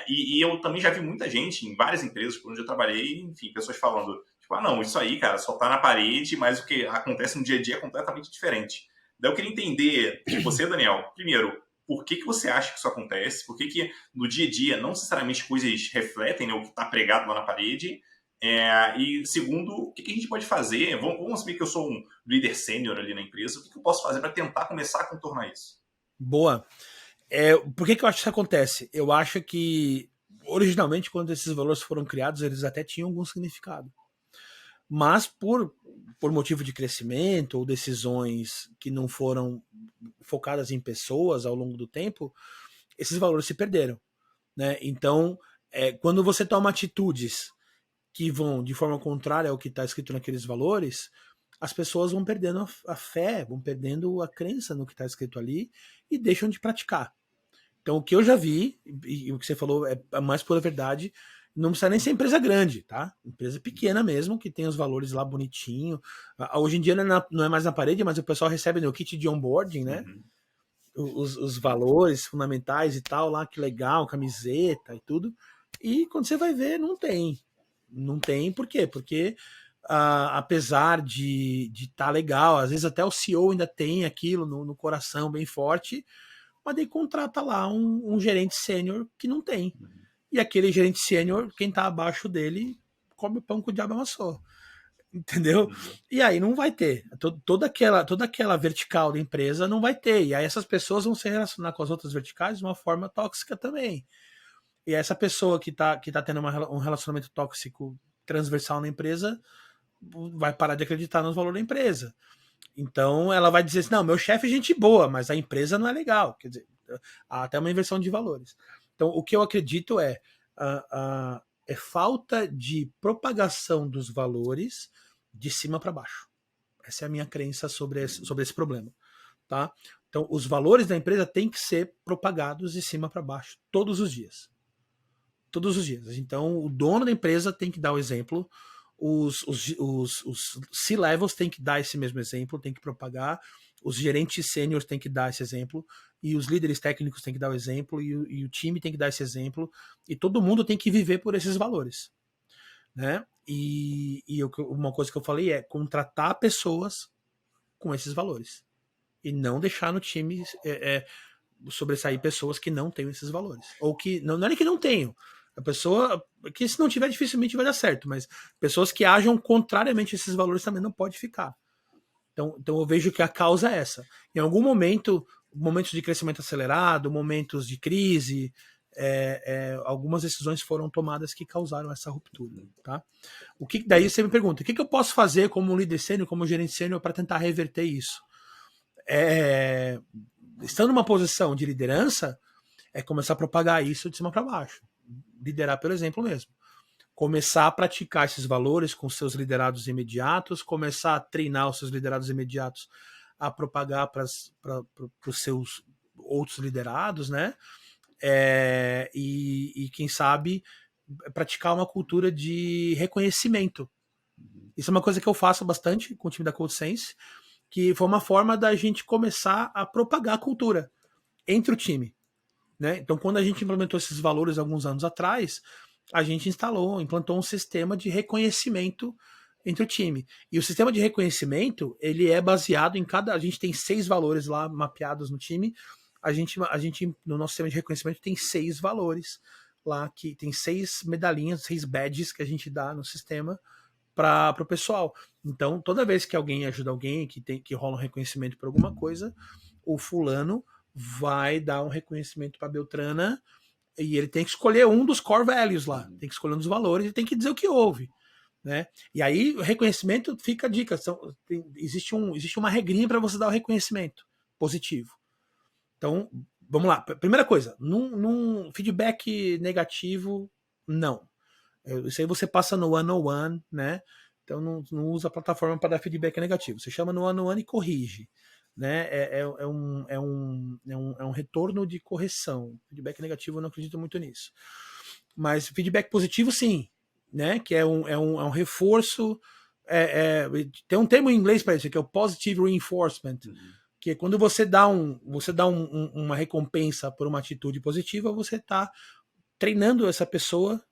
E eu também já vi muita gente em várias empresas por onde eu trabalhei, enfim, pessoas falando, tipo, não, isso aí, cara, só tá na parede, mas o que acontece no dia a dia é completamente diferente. Daí eu queria entender de você, Daniel, primeiro, por que você acha que isso acontece? Por que no dia a dia não necessariamente coisas refletem, né, o que está pregado lá na parede? E segundo, o que a gente pode fazer? Vamos assumir que eu sou um líder sênior ali na empresa, o que eu posso fazer para tentar começar a contornar isso? Boa. Por que eu acho que isso acontece? Eu acho que, originalmente, quando esses valores foram criados, eles até tinham algum significado. Mas, por motivo de crescimento ou decisões que não foram focadas em pessoas ao longo do tempo, esses valores se perderam. Né? Então, quando você toma atitudes que vão de forma contrária ao que está escrito naqueles valores, as pessoas vão perdendo a fé, vão perdendo a crença no que está escrito ali e deixam de praticar. Então, o que eu já vi, e o que você falou é a mais pura verdade, não precisa nem ser empresa grande, tá? Empresa pequena mesmo, que tem os valores lá bonitinho. Hoje em dia não é mais na parede, mas o pessoal recebe no kit de onboarding, né? Os valores fundamentais e tal, lá, que legal, camiseta e tudo. E quando você vai ver, não tem. Não tem, por quê? Porque apesar de estar legal, às vezes até o CEO ainda tem aquilo no coração bem forte, mas daí contrata lá um gerente sênior que não tem. E aquele gerente sênior, quem tá abaixo dele, come pão que o diabo amassou. Entendeu? E aí não vai ter. Toda aquela vertical da empresa não vai ter. E aí essas pessoas vão se relacionar com as outras verticais de uma forma tóxica também. E essa pessoa que tá tendo um relacionamento tóxico transversal na empresa vai parar de acreditar nos valores da empresa. Então ela vai dizer assim, não, meu chefe é gente boa, mas a empresa não é legal. Quer dizer, há até uma inversão de valores. Então o que eu acredito é falta de propagação dos valores de cima para baixo. Essa é a minha crença sobre esse problema. Tá? Então os valores da empresa têm que ser propagados de cima para baixo todos os dias. Todos os dias. Então o dono da empresa tem que dar o exemplo, os C-levels têm que dar esse mesmo exemplo, tem que propagar, os gerentes sêniores têm que dar esse exemplo, e os líderes técnicos têm que dar o exemplo, e o time tem que dar esse exemplo, e todo mundo tem que viver por esses valores. Né? E uma coisa que eu falei é contratar pessoas com esses valores. E não deixar no time sobressair pessoas que não tenham esses valores. Ou que, não é nem que não tenham, a pessoa que se não tiver dificilmente vai dar certo, mas pessoas que ajam contrariamente a esses valores também não pode ficar. Então eu vejo que a causa é essa. Em algum momento, momentos de crescimento acelerado, momentos de crise, algumas decisões foram tomadas que causaram essa ruptura. Tá? Daí você me pergunta, o que eu posso fazer como líder sênior, como gerente sênior para tentar reverter isso? Estando numa posição de liderança, é começar a propagar isso de cima para baixo. Liderar pelo exemplo mesmo. Começar a praticar esses valores com seus liderados imediatos, começar a treinar os seus liderados imediatos a propagar para os seus outros liderados, né? E quem sabe praticar uma cultura de reconhecimento. Isso é uma coisa que eu faço bastante com o time da CodeSense, que foi uma forma da gente começar a propagar a cultura entre o time. Né? Então, quando a gente implementou esses valores alguns anos atrás, a gente implantou um sistema de reconhecimento entre o time. E o sistema de reconhecimento, ele é baseado em a gente tem 6 valores lá mapeados no time. A gente no nosso sistema de reconhecimento tem 6 valores lá, que tem 6 medalhinhas, 6 badges que a gente dá no sistema para o pessoal. Então, toda vez que alguém ajuda alguém, que rola um reconhecimento por alguma coisa, o fulano vai dar um reconhecimento para Beltrana e ele tem que escolher um dos core values lá, tem que escolher um dos valores e tem que dizer o que houve. Né? E aí o reconhecimento fica a dica. Existe uma regrinha para você dar o reconhecimento positivo. Então, vamos lá. Primeira coisa, num feedback negativo, não. Isso aí você passa no one-on-one, né? Então não usa a plataforma para dar feedback negativo. Você chama no one-on-one e corrige. Né? É um retorno de correção. Feedback negativo eu não acredito muito nisso. Mas feedback positivo, sim. Né? Que é um reforço. Tem um termo em inglês para isso, que é o positive reinforcement. Que é quando você dá uma recompensa por uma atitude positiva, você está treinando essa pessoa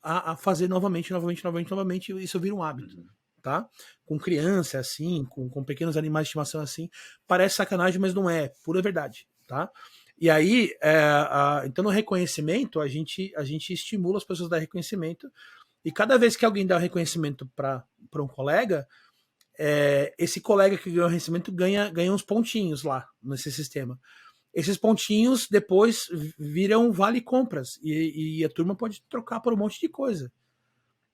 a fazer novamente, e isso vira um hábito. Tá? Com criança assim, com pequenos animais de estimação assim, parece sacanagem, mas não é, pura verdade. Tá? E aí, então no reconhecimento, a gente estimula as pessoas a dar reconhecimento, e cada vez que alguém dá um reconhecimento para um colega, esse colega que ganhou o reconhecimento ganha uns pontinhos lá nesse sistema. Esses pontinhos depois viram vale compras e a turma pode trocar por um monte de coisa.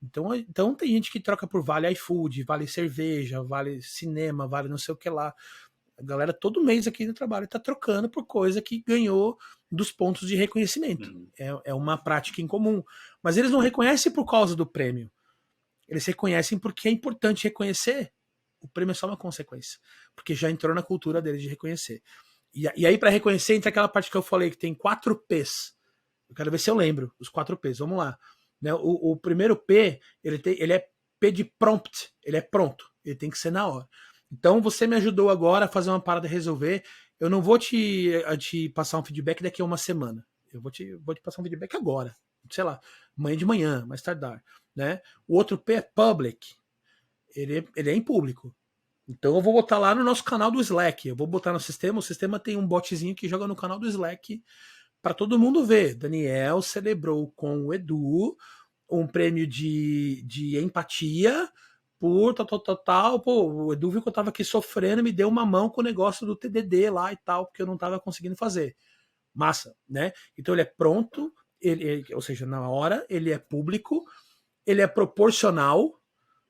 Então tem gente que troca por vale iFood, vale cerveja, vale cinema, vale não sei o que lá. A galera todo mês aqui no trabalho está trocando por coisa que ganhou dos pontos de reconhecimento. É uma prática em comum. Mas eles não reconhecem por causa do prêmio. Eles reconhecem porque é importante reconhecer. O prêmio é só uma consequência. Porque já entrou na cultura deles de reconhecer. E aí, para reconhecer, entra aquela parte que eu falei, que tem 4 P's. Eu quero ver se eu lembro os 4 P's. Vamos lá. né? O primeiro P, ele é P de prompt, ele é pronto, ele tem que ser na hora. Então você me ajudou agora a fazer uma parada e resolver. Eu não vou te passar um feedback daqui a uma semana. Eu vou te passar um feedback agora. Sei lá, amanhã de manhã, mais tardar. Né? O outro P é public. Ele é em público. Então eu vou botar lá no nosso canal do Slack. Eu vou botar no sistema. O sistema tem um botzinho que joga no canal do Slack para todo mundo ver. Daniel celebrou com o Edu um prêmio de empatia por tal. Pô, o Edu viu que eu tava aqui sofrendo, me deu uma mão com o negócio do TDD lá e tal, porque eu não tava conseguindo fazer. Massa, né? Então ele é pronto, ou seja, na hora, ele é público, ele é proporcional.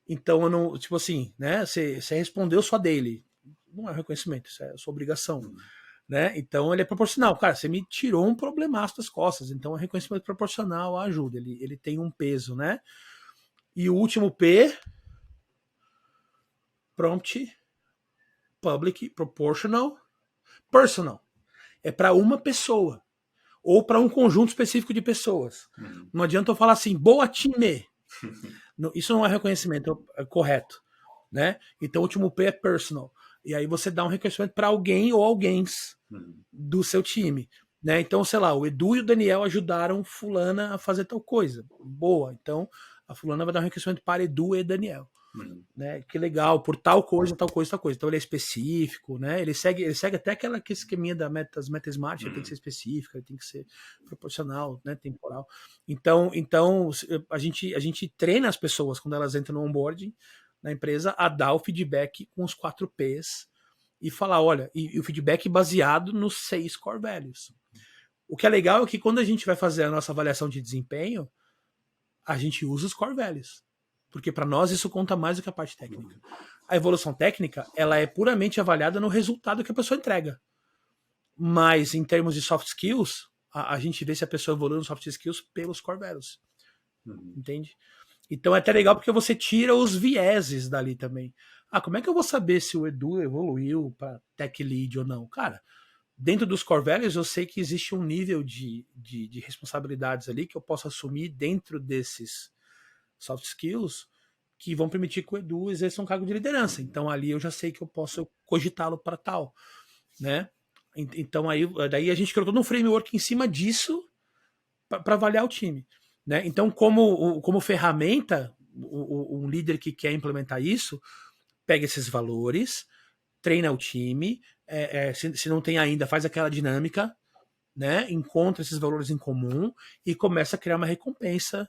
Então eu não, tipo assim, né? Você respondeu sua daily. Não é reconhecimento, isso é sua obrigação. Né? Então ele é proporcional. Cara, você me tirou um problemaço das costas. Então é reconhecimento proporcional à ajuda. Ele tem um peso, né? E o último P, prompt, public, proportional, personal. É para uma pessoa ou para um conjunto específico de pessoas. Não adianta eu falar assim, boa time. Isso não é reconhecimento correto, né? Então o último P é personal. E aí você dá um reconhecimento para alguém ou alguém do seu time. Né? Então, sei lá, o Edu e o Daniel ajudaram fulana a fazer tal coisa. Boa. Então, a fulana vai dar um reconhecimento para Edu e Daniel. Né? Que legal, por tal coisa, tal coisa, tal coisa. Então ele é específico, né? Ele segue até aquela esqueminha das Meta Smart, ele tem que ser específico, ele tem que ser proporcional, né? Temporal. Então a gente treina as pessoas quando elas entram no onboarding na empresa a dar o feedback com os 4 Ps e falar, olha, e o feedback baseado nos 6 core values. O que é legal é que quando a gente vai fazer a nossa avaliação de desempenho, a gente usa os core values. Porque para nós isso conta mais do que a parte técnica. A evolução técnica, ela é puramente avaliada no resultado que a pessoa entrega. Mas em termos de soft skills, a gente vê se a pessoa evoluiu nos soft skills pelos core values. Entende? Então é até legal porque você tira os vieses dali também. Como é que eu vou saber se o Edu evoluiu para tech lead ou não? Cara, dentro dos core values eu sei que existe um nível de responsabilidades ali que eu posso assumir dentro desses soft skills que vão permitir que o Edu exerça um cargo de liderança. Então ali eu já sei que eu posso cogitá-lo para tal, né? Então daí a gente criou todo um framework em cima disso para avaliar o time, né? Então como ferramenta, um líder que quer implementar isso pega esses valores, treina o time, se não tem ainda, faz aquela dinâmica, né, encontra esses valores em comum e começa a criar uma recompensa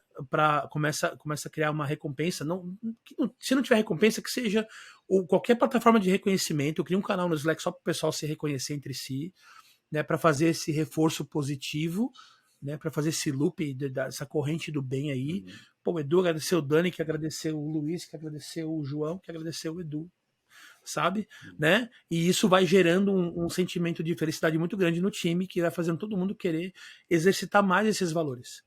começa a criar uma recompensa, se não tiver recompensa, que seja qualquer plataforma de reconhecimento. Eu crio um canal no Slack só para o pessoal se reconhecer entre si, né, para fazer esse reforço positivo, né, para fazer esse loop dessa corrente do bem aí. Pô, o Edu agradeceu o Dani, que agradeceu o Luiz, que agradeceu o João, que agradeceu o Edu, sabe? Né? E isso vai gerando um sentimento de felicidade muito grande no time, que vai fazendo todo mundo querer exercitar mais esses valores.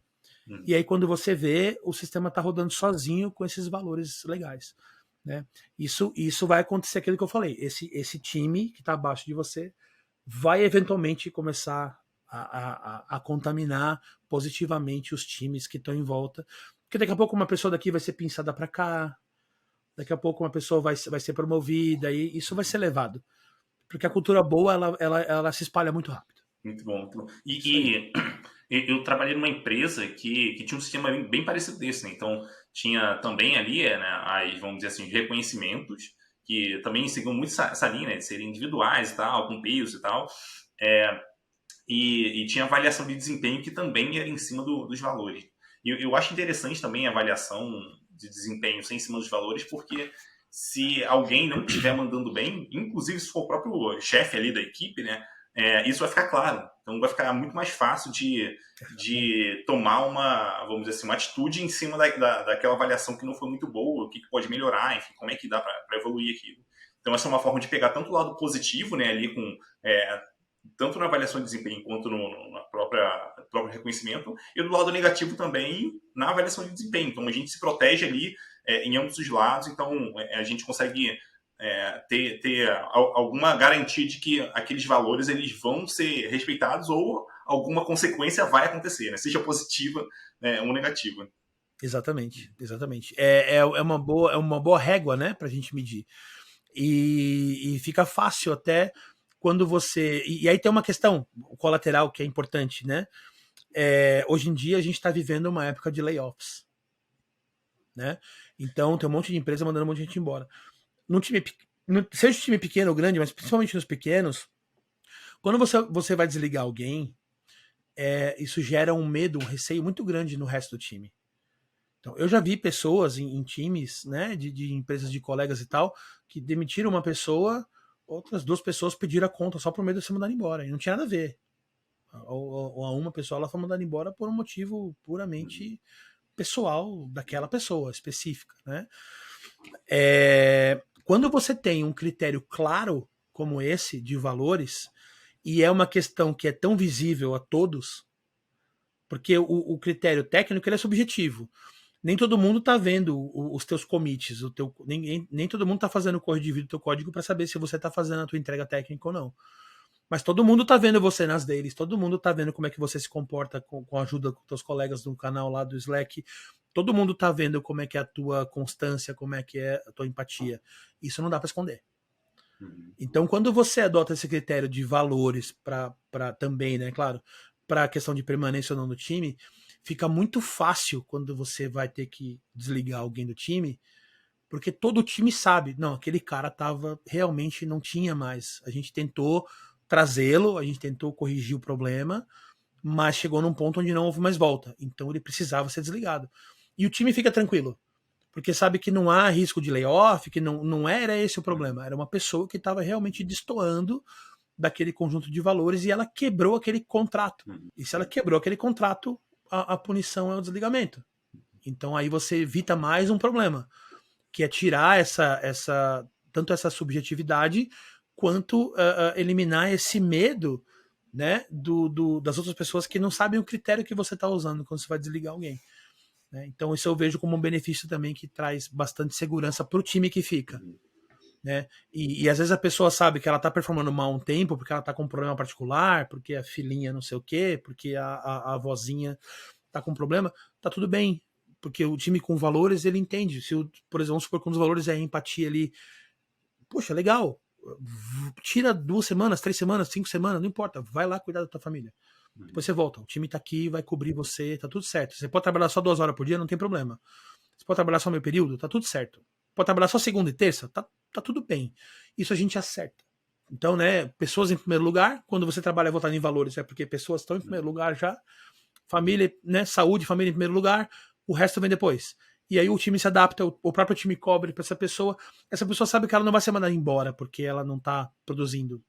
E aí, quando você vê, o sistema está rodando sozinho com esses valores legais. Né? Isso vai acontecer aquilo que eu falei. Esse time que está abaixo de você vai eventualmente começar a contaminar positivamente os times que estão em volta. Porque daqui a pouco uma pessoa daqui vai ser pinçada para cá, daqui a pouco uma pessoa vai ser promovida e isso vai ser levado. Porque a cultura boa, ela se espalha muito rápido. Muito bom, muito bom. E eu trabalhei numa empresa que tinha um sistema bem parecido desse, né? Então, tinha também ali, né, vamos dizer assim, reconhecimentos, que também seguiam muito essa linha, né, de serem individuais e tal, com peso e tal. E tinha avaliação de desempenho que também era em cima dos valores. E eu acho interessante também a avaliação de desempenho ser em cima dos valores, porque se alguém não estiver mandando bem, inclusive se for o próprio chefe ali da equipe, né, isso vai ficar claro. Então vai ficar muito mais fácil de tomar vamos dizer assim, uma atitude em cima daquela avaliação que não foi muito boa, o que pode melhorar, enfim, como é que dá para evoluir aquilo. Então essa é uma forma de pegar tanto o lado positivo, né, ali com tanto na avaliação de desempenho quanto no próprio reconhecimento, e do lado negativo também na avaliação de desempenho. Então a gente se protege ali em ambos os lados, então a gente consegue ter alguma garantia de que aqueles valores eles vão ser respeitados ou alguma consequência vai acontecer, né? Seja positiva ou negativa. Exatamente, exatamente. É uma boa régua, né, pra gente medir. E fica fácil até quando você. E aí tem uma questão colateral que é importante, né? Hoje em dia a gente está vivendo uma época de layoffs, né? Então tem um monte de empresa mandando um monte de gente embora. Num time, seja um time pequeno ou grande, mas principalmente nos pequenos, quando você vai desligar alguém, isso gera um medo, um receio muito grande no resto do time. Então, eu já vi pessoas em times, né, de empresas de colegas e tal, que demitiram uma pessoa, outras duas pessoas pediram a conta só por medo de ser mandado embora. E não tinha nada a ver. Ou a uma pessoa ela foi mandada embora por um motivo puramente pessoal daquela pessoa específica, né? Quando você tem um critério claro como esse de valores e é uma questão que é tão visível a todos, porque o critério técnico ele é subjetivo. Nem todo mundo tá vendo os teus commits, nem todo mundo tá fazendo o corrigir do teu código para saber se você tá fazendo a tua entrega técnica ou não. Mas todo mundo tá vendo você nas dailies, todo mundo tá vendo como é que você se comporta com a ajuda dos teus colegas no canal lá do Slack. Todo mundo tá vendo como é que é a tua constância, como é que é a tua empatia. Isso não dá para esconder. Então, quando você adota esse critério de valores para também, né, claro, para a questão de permanência ou não do time, fica muito fácil quando você vai ter que desligar alguém do time, porque todo o time sabe, não, aquele cara tava realmente não tinha mais. A gente tentou trazê-lo, a gente tentou corrigir o problema, mas chegou num ponto onde não houve mais volta. Então ele precisava ser desligado. E o time fica tranquilo, porque sabe que não há risco de layoff, que não era esse o problema. Era uma pessoa que estava realmente destoando daquele conjunto de valores e ela quebrou aquele contrato. E se ela quebrou aquele contrato, a punição é o desligamento. Então aí você evita mais um problema, que é tirar tanto essa subjetividade quanto eliminar esse medo, né, das outras pessoas que não sabem o critério que você está usando quando você vai desligar alguém. Né? Então isso eu vejo como um benefício também que traz bastante segurança para o time que fica. Né? E às vezes a pessoa sabe que ela está performando mal um tempo porque ela está com um problema particular, porque a filhinha não sei o quê, porque a avózinha está com um problema, tá tudo bem. Porque o time com valores, ele entende. Se, por exemplo, vamos supor que um dos valores é a empatia ali. Poxa, legal. Tira 2 semanas, 3 semanas, 5 semanas, não importa. Vai lá cuidar da tua família. Depois você volta. O time tá aqui, vai cobrir você, tá tudo certo. Você pode trabalhar só 2 horas por dia, não tem problema. Você pode trabalhar só meio período, tá tudo certo. Pode trabalhar só segunda e terça, tá tudo bem. Isso a gente acerta. Então, né, pessoas em primeiro lugar, quando você trabalha voltado em valores, é porque pessoas estão em primeiro lugar já. Família, né, saúde, família em primeiro lugar, o resto vem depois. E aí o time se adapta, o próprio time cobre para essa pessoa sabe que ela não vai ser mandada embora porque ela não está produzindo,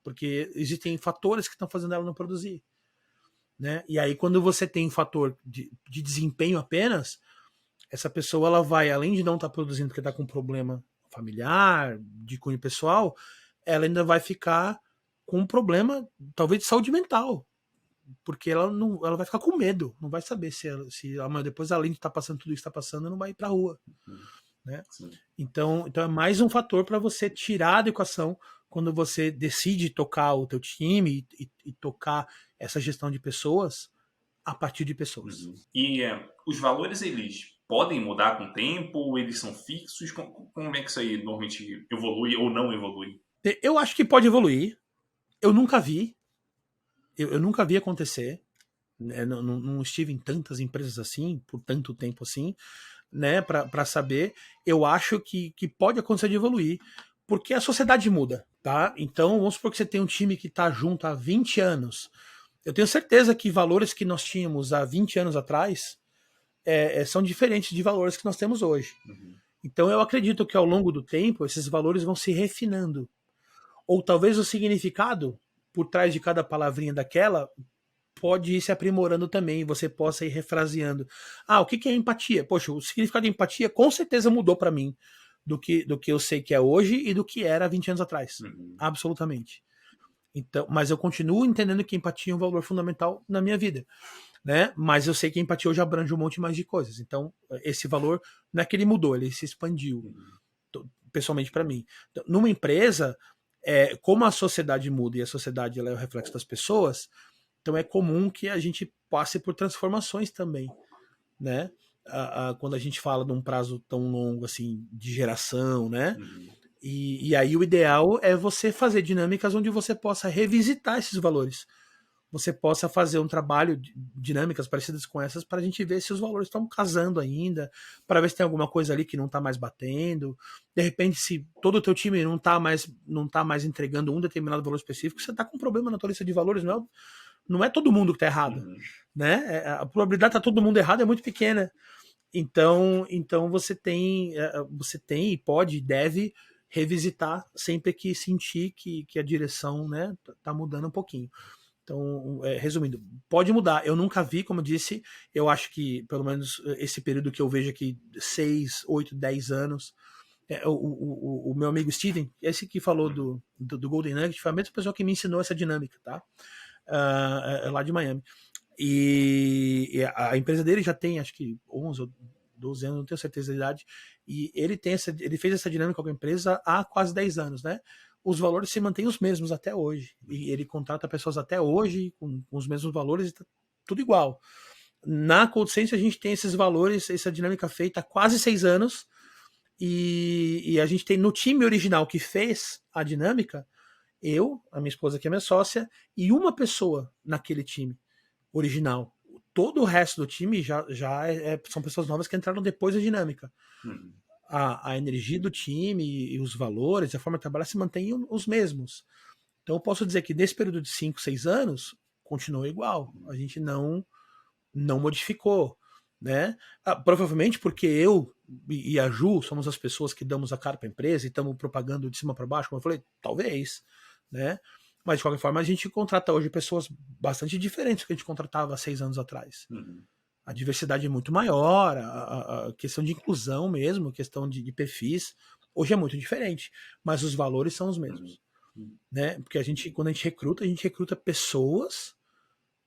porque existem fatores que estão fazendo ela não produzir, né? E aí quando você tem um fator de desempenho apenas, essa pessoa ela vai, além de não estar produzindo porque está com um problema familiar, de cunho pessoal, ela ainda vai ficar com um problema, talvez de saúde mental, porque ela vai ficar com medo, não vai saber se amanhã depois, além de estar passando tudo isso que está passando, não vai ir para a rua. Né? Então é mais um fator para você tirar da equação quando você decide tocar o teu time e tocar essa gestão de pessoas a partir de pessoas. E os valores, eles podem mudar com o tempo? Ou eles são fixos? Como é que isso aí normalmente evolui ou não evolui? Eu acho que pode evoluir. Eu nunca vi. Eu nunca vi acontecer. Né? Não estive em tantas empresas assim, por tanto tempo assim, né? Para saber. Eu acho que pode acontecer de evoluir. Porque a sociedade muda, tá? Então, vamos supor que você tem um time que está junto há 20 anos. Eu tenho certeza que valores que nós tínhamos há 20 anos atrás são diferentes de valores que nós temos hoje. Então, eu acredito que ao longo do tempo, esses valores vão se refinando. Ou talvez o significado por trás de cada palavrinha daquela pode ir se aprimorando também, você possa ir refraseando. O que é empatia? Poxa, o significado de empatia com certeza mudou para mim do que eu sei que é hoje e do que era há 20 anos atrás. Absolutamente. Então, mas eu continuo entendendo que empatia é um valor fundamental na minha vida. Né? Mas eu sei que a empatia hoje abrange um monte mais de coisas. Então, esse valor não é que ele mudou, ele se expandiu, pessoalmente para mim. Então, numa empresa, como a sociedade muda e a sociedade ela é o reflexo das pessoas, então é comum que a gente passe por transformações também, né? quando a gente fala de um prazo tão longo assim de geração, né? Uhum. E aí o ideal é você fazer dinâmicas onde você possa revisitar esses valores. Você possa fazer um trabalho de dinâmicas parecidas com essas para a gente ver se os valores estão casando ainda, para ver se tem alguma coisa ali que não está mais batendo. De repente, se todo o teu time não tá mais entregando um determinado valor específico, você está com um problema na tua lista de valores, não é todo mundo que está errado. Uhum. Né? A probabilidade de estar todo mundo errado é muito pequena. Então você tem e pode e deve revisitar sempre que sentir que a direção, né, tá mudando um pouquinho. Então, resumindo, pode mudar. Eu nunca vi, como eu disse, eu acho que, pelo menos esse período que eu vejo aqui, 6, 8, 10 anos, o meu amigo Steven, esse que falou do Golden Nugget, foi a mesma pessoa que me ensinou essa dinâmica, tá? Lá de Miami. E a empresa dele já tem, acho que 11 ou 12 anos, não tenho certeza da idade, e ele fez essa dinâmica com a empresa há quase 10 anos, né? Os valores se mantêm os mesmos até hoje. E ele contrata pessoas até hoje com os mesmos valores e tá tudo igual. Na CodeSense a gente tem esses valores, essa dinâmica feita há quase 6 anos, e a gente tem no time original que fez a dinâmica, eu, a minha esposa que é minha sócia, e uma pessoa naquele time original. Todo o resto do time já são pessoas novas que entraram depois da dinâmica. Uhum. A energia do time e os valores, a forma de trabalhar se mantêm os mesmos. Então eu posso dizer que nesse período de 5, 6 anos, continuou igual. A gente não modificou. Né? Provavelmente porque eu e a Ju somos as pessoas que damos a cara para a empresa e estamos propagando de cima para baixo, como eu falei, talvez. Né? Mas de qualquer forma, a gente contrata hoje pessoas bastante diferentes do que a gente contratava há 6 anos atrás. Uhum. A diversidade é muito maior, a questão de inclusão mesmo, a questão de perfis, hoje é muito diferente, mas os valores são os mesmos. Uhum. Né? Porque quando a gente recruta pessoas,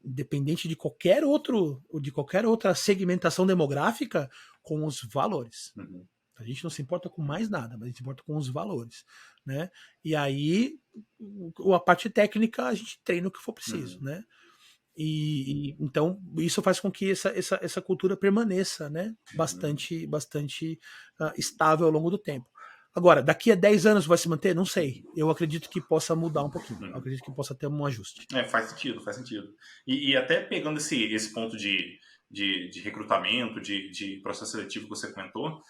independente de qualquer outra segmentação demográfica, com os valores. Uhum. A gente não se importa com mais nada, mas a gente se importa com os valores. Né? E aí, a parte técnica, a gente treina o que for preciso. Né? Então isso faz com que essa cultura permaneça, né, bastante estável ao longo do tempo. Agora, daqui a 10 anos vai se manter? Não sei. Eu acredito que possa mudar um pouquinho. Eu acredito que possa ter um ajuste. Faz sentido, faz sentido. E até pegando esse ponto de recrutamento, de processo seletivo que você comentou,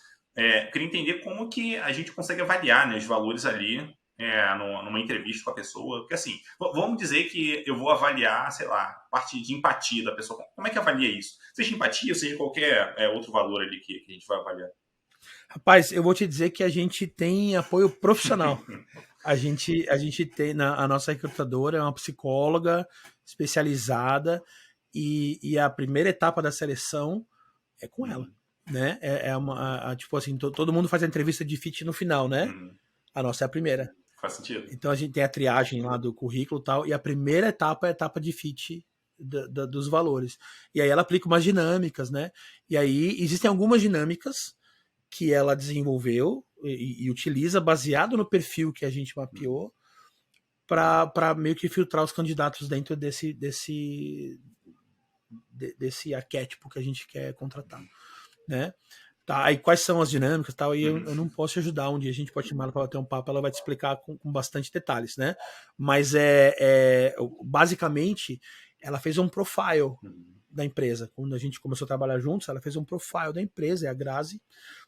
queria entender como que a gente consegue avaliar, né, os valores ali numa entrevista com a pessoa. Porque assim, vamos dizer que eu vou avaliar, sei lá, parte de empatia da pessoa. Como é que avalia isso? Seja empatia, seja qualquer outro valor ali que a gente vai avaliar. Rapaz, eu vou te dizer que a gente tem apoio profissional. A gente tem, a nossa recrutadora é uma psicóloga especializada e a primeira etapa da seleção é com ela. Né? Tipo assim, todo mundo faz a entrevista de fit no final, né? A nossa é a primeira. Faz sentido. Então a gente tem a triagem lá do currículo e tal, e a primeira etapa é a etapa de fit dos valores. E aí ela aplica umas dinâmicas, né? E aí existem algumas dinâmicas que ela desenvolveu e utiliza baseado no perfil que a gente mapeou para meio que filtrar os candidatos dentro desse arquétipo que a gente quer contratar, né? Tá, aí quais são as dinâmicas e tal, e eu não posso te ajudar. Um dia a gente pode chamar ela para bater um papo, ela vai te explicar com bastante detalhes, né? Mas basicamente ela fez um profile da empresa. Quando a gente começou a trabalhar juntos, ela fez um profile da empresa, é a Grazi,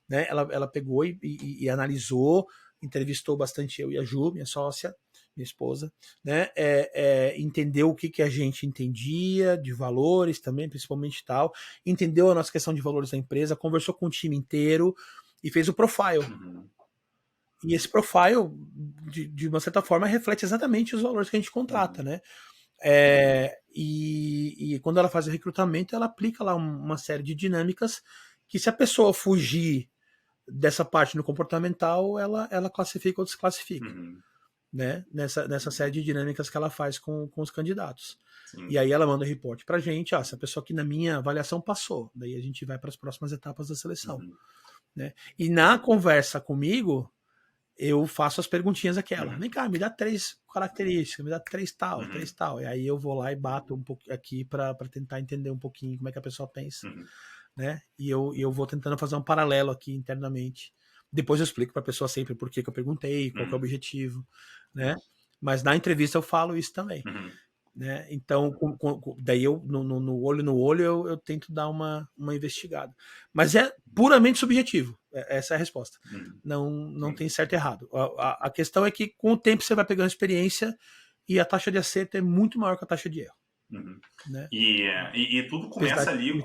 né? Ela pegou e analisou, entrevistou bastante eu e a Ju, minha sócia, minha esposa, né? Entendeu o que a gente entendia de valores também, principalmente tal, entendeu a nossa questão de valores da empresa, conversou com o time inteiro e fez o profile. E esse profile, de uma certa forma, reflete exatamente os valores que a gente contrata, né? E quando ela faz o recrutamento, ela aplica lá uma série de dinâmicas que, se a pessoa fugir dessa parte no comportamental, ela classifica ou desclassifica. Né? Nessa série de dinâmicas que ela faz com os candidatos. Sim. E aí ela manda o report pra gente, essa pessoa aqui na minha avaliação passou, daí a gente vai para as próximas etapas da seleção. Né? E na conversa comigo, eu faço as perguntinhas aquela, vem cá, me dá 3 características, me dá 3 tal, 3 tal, e aí eu vou lá e bato um pouco aqui para tentar entender um pouquinho como é que a pessoa pensa. né? E eu vou tentando fazer um paralelo aqui internamente. Depois eu explico para a pessoa sempre por que eu perguntei, qual que é o objetivo, né? Mas na entrevista eu falo isso também. Uhum. Né? Então, daí eu, no olho, eu tento dar uma investigada. Mas é puramente subjetivo. Essa é a resposta. Uhum. Não tem certo e errado. A questão é que com o tempo você vai pegando experiência e a taxa de acerto é muito maior que a taxa de erro. Uhum. Né? E tudo começa ali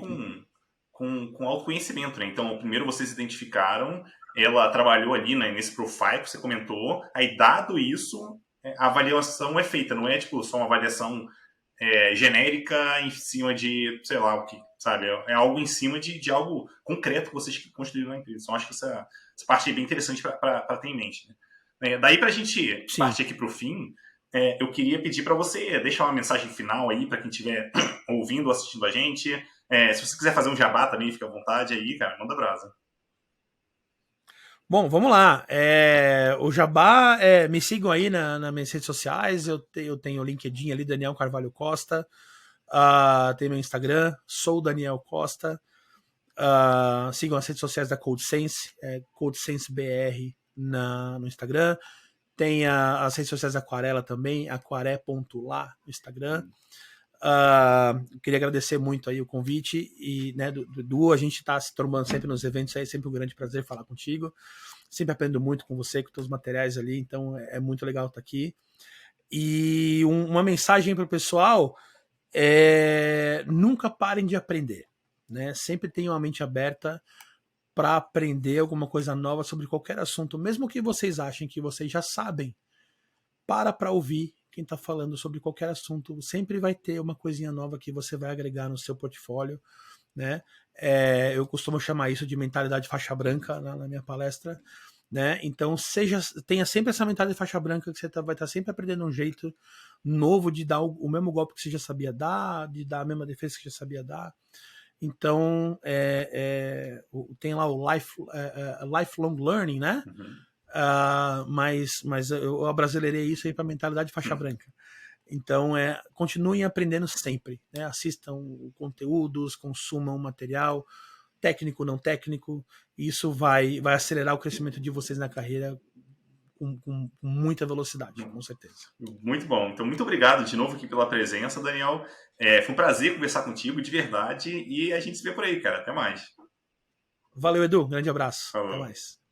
com autoconhecimento, né? Então, primeiro vocês identificaram, ela trabalhou ali, né, nesse profile que você comentou, aí dado isso, a avaliação é feita, não é tipo só uma avaliação genérica em cima de, sei lá o que, sabe? É algo em cima de algo concreto que vocês construíram na empresa. Então, acho que essa parte é bem interessante para ter em mente. Né? Daí, para a gente partir aqui para o fim, eu queria pedir para você deixar uma mensagem final aí para quem estiver ouvindo ou assistindo a gente. Se você quiser fazer um jabá também, fica à vontade aí, cara, manda brasa. Bom, vamos lá. O Jabá, me sigam aí nas minhas redes sociais. Eu tenho o LinkedIn ali, Daniel Carvalho Costa. Tem meu Instagram, sou Daniel Costa. Sigam as redes sociais da CodeSense, CodeSense BR no Instagram. Tem as redes sociais da Aquarela também, aquaré.lá no Instagram. Queria agradecer muito aí o convite e, né, do a gente está se trombando sempre nos eventos, é sempre um grande prazer falar contigo, sempre aprendo muito com você, com todos os materiais ali, então é muito legal estar aqui. E uma mensagem para o pessoal nunca parem de aprender, né? Sempre tenham a mente aberta para aprender alguma coisa nova sobre qualquer assunto, mesmo que vocês achem que vocês já sabem, para ouvir quem está falando sobre qualquer assunto. Sempre vai ter uma coisinha nova que você vai agregar no seu portfólio, né? Eu costumo chamar isso de mentalidade faixa branca na minha palestra, né? Então tenha sempre essa mentalidade de faixa branca, que você vai estar sempre aprendendo um jeito novo de dar o mesmo golpe que você já sabia dar, de dar a mesma defesa que você já sabia dar. Então tem lá o lifelong learning, né? Mas eu abrasileirei isso aí para mentalidade faixa branca. Então, continuem aprendendo sempre, né? Assistam conteúdos, consumam material, técnico, não técnico. Isso vai acelerar o crescimento de vocês na carreira com muita velocidade, com certeza. Muito bom. Então, muito obrigado de novo aqui pela presença, Daniel. Foi um prazer conversar contigo, de verdade. E a gente se vê por aí, cara. Até mais. Valeu, Edu. Grande abraço. Falou. Até mais.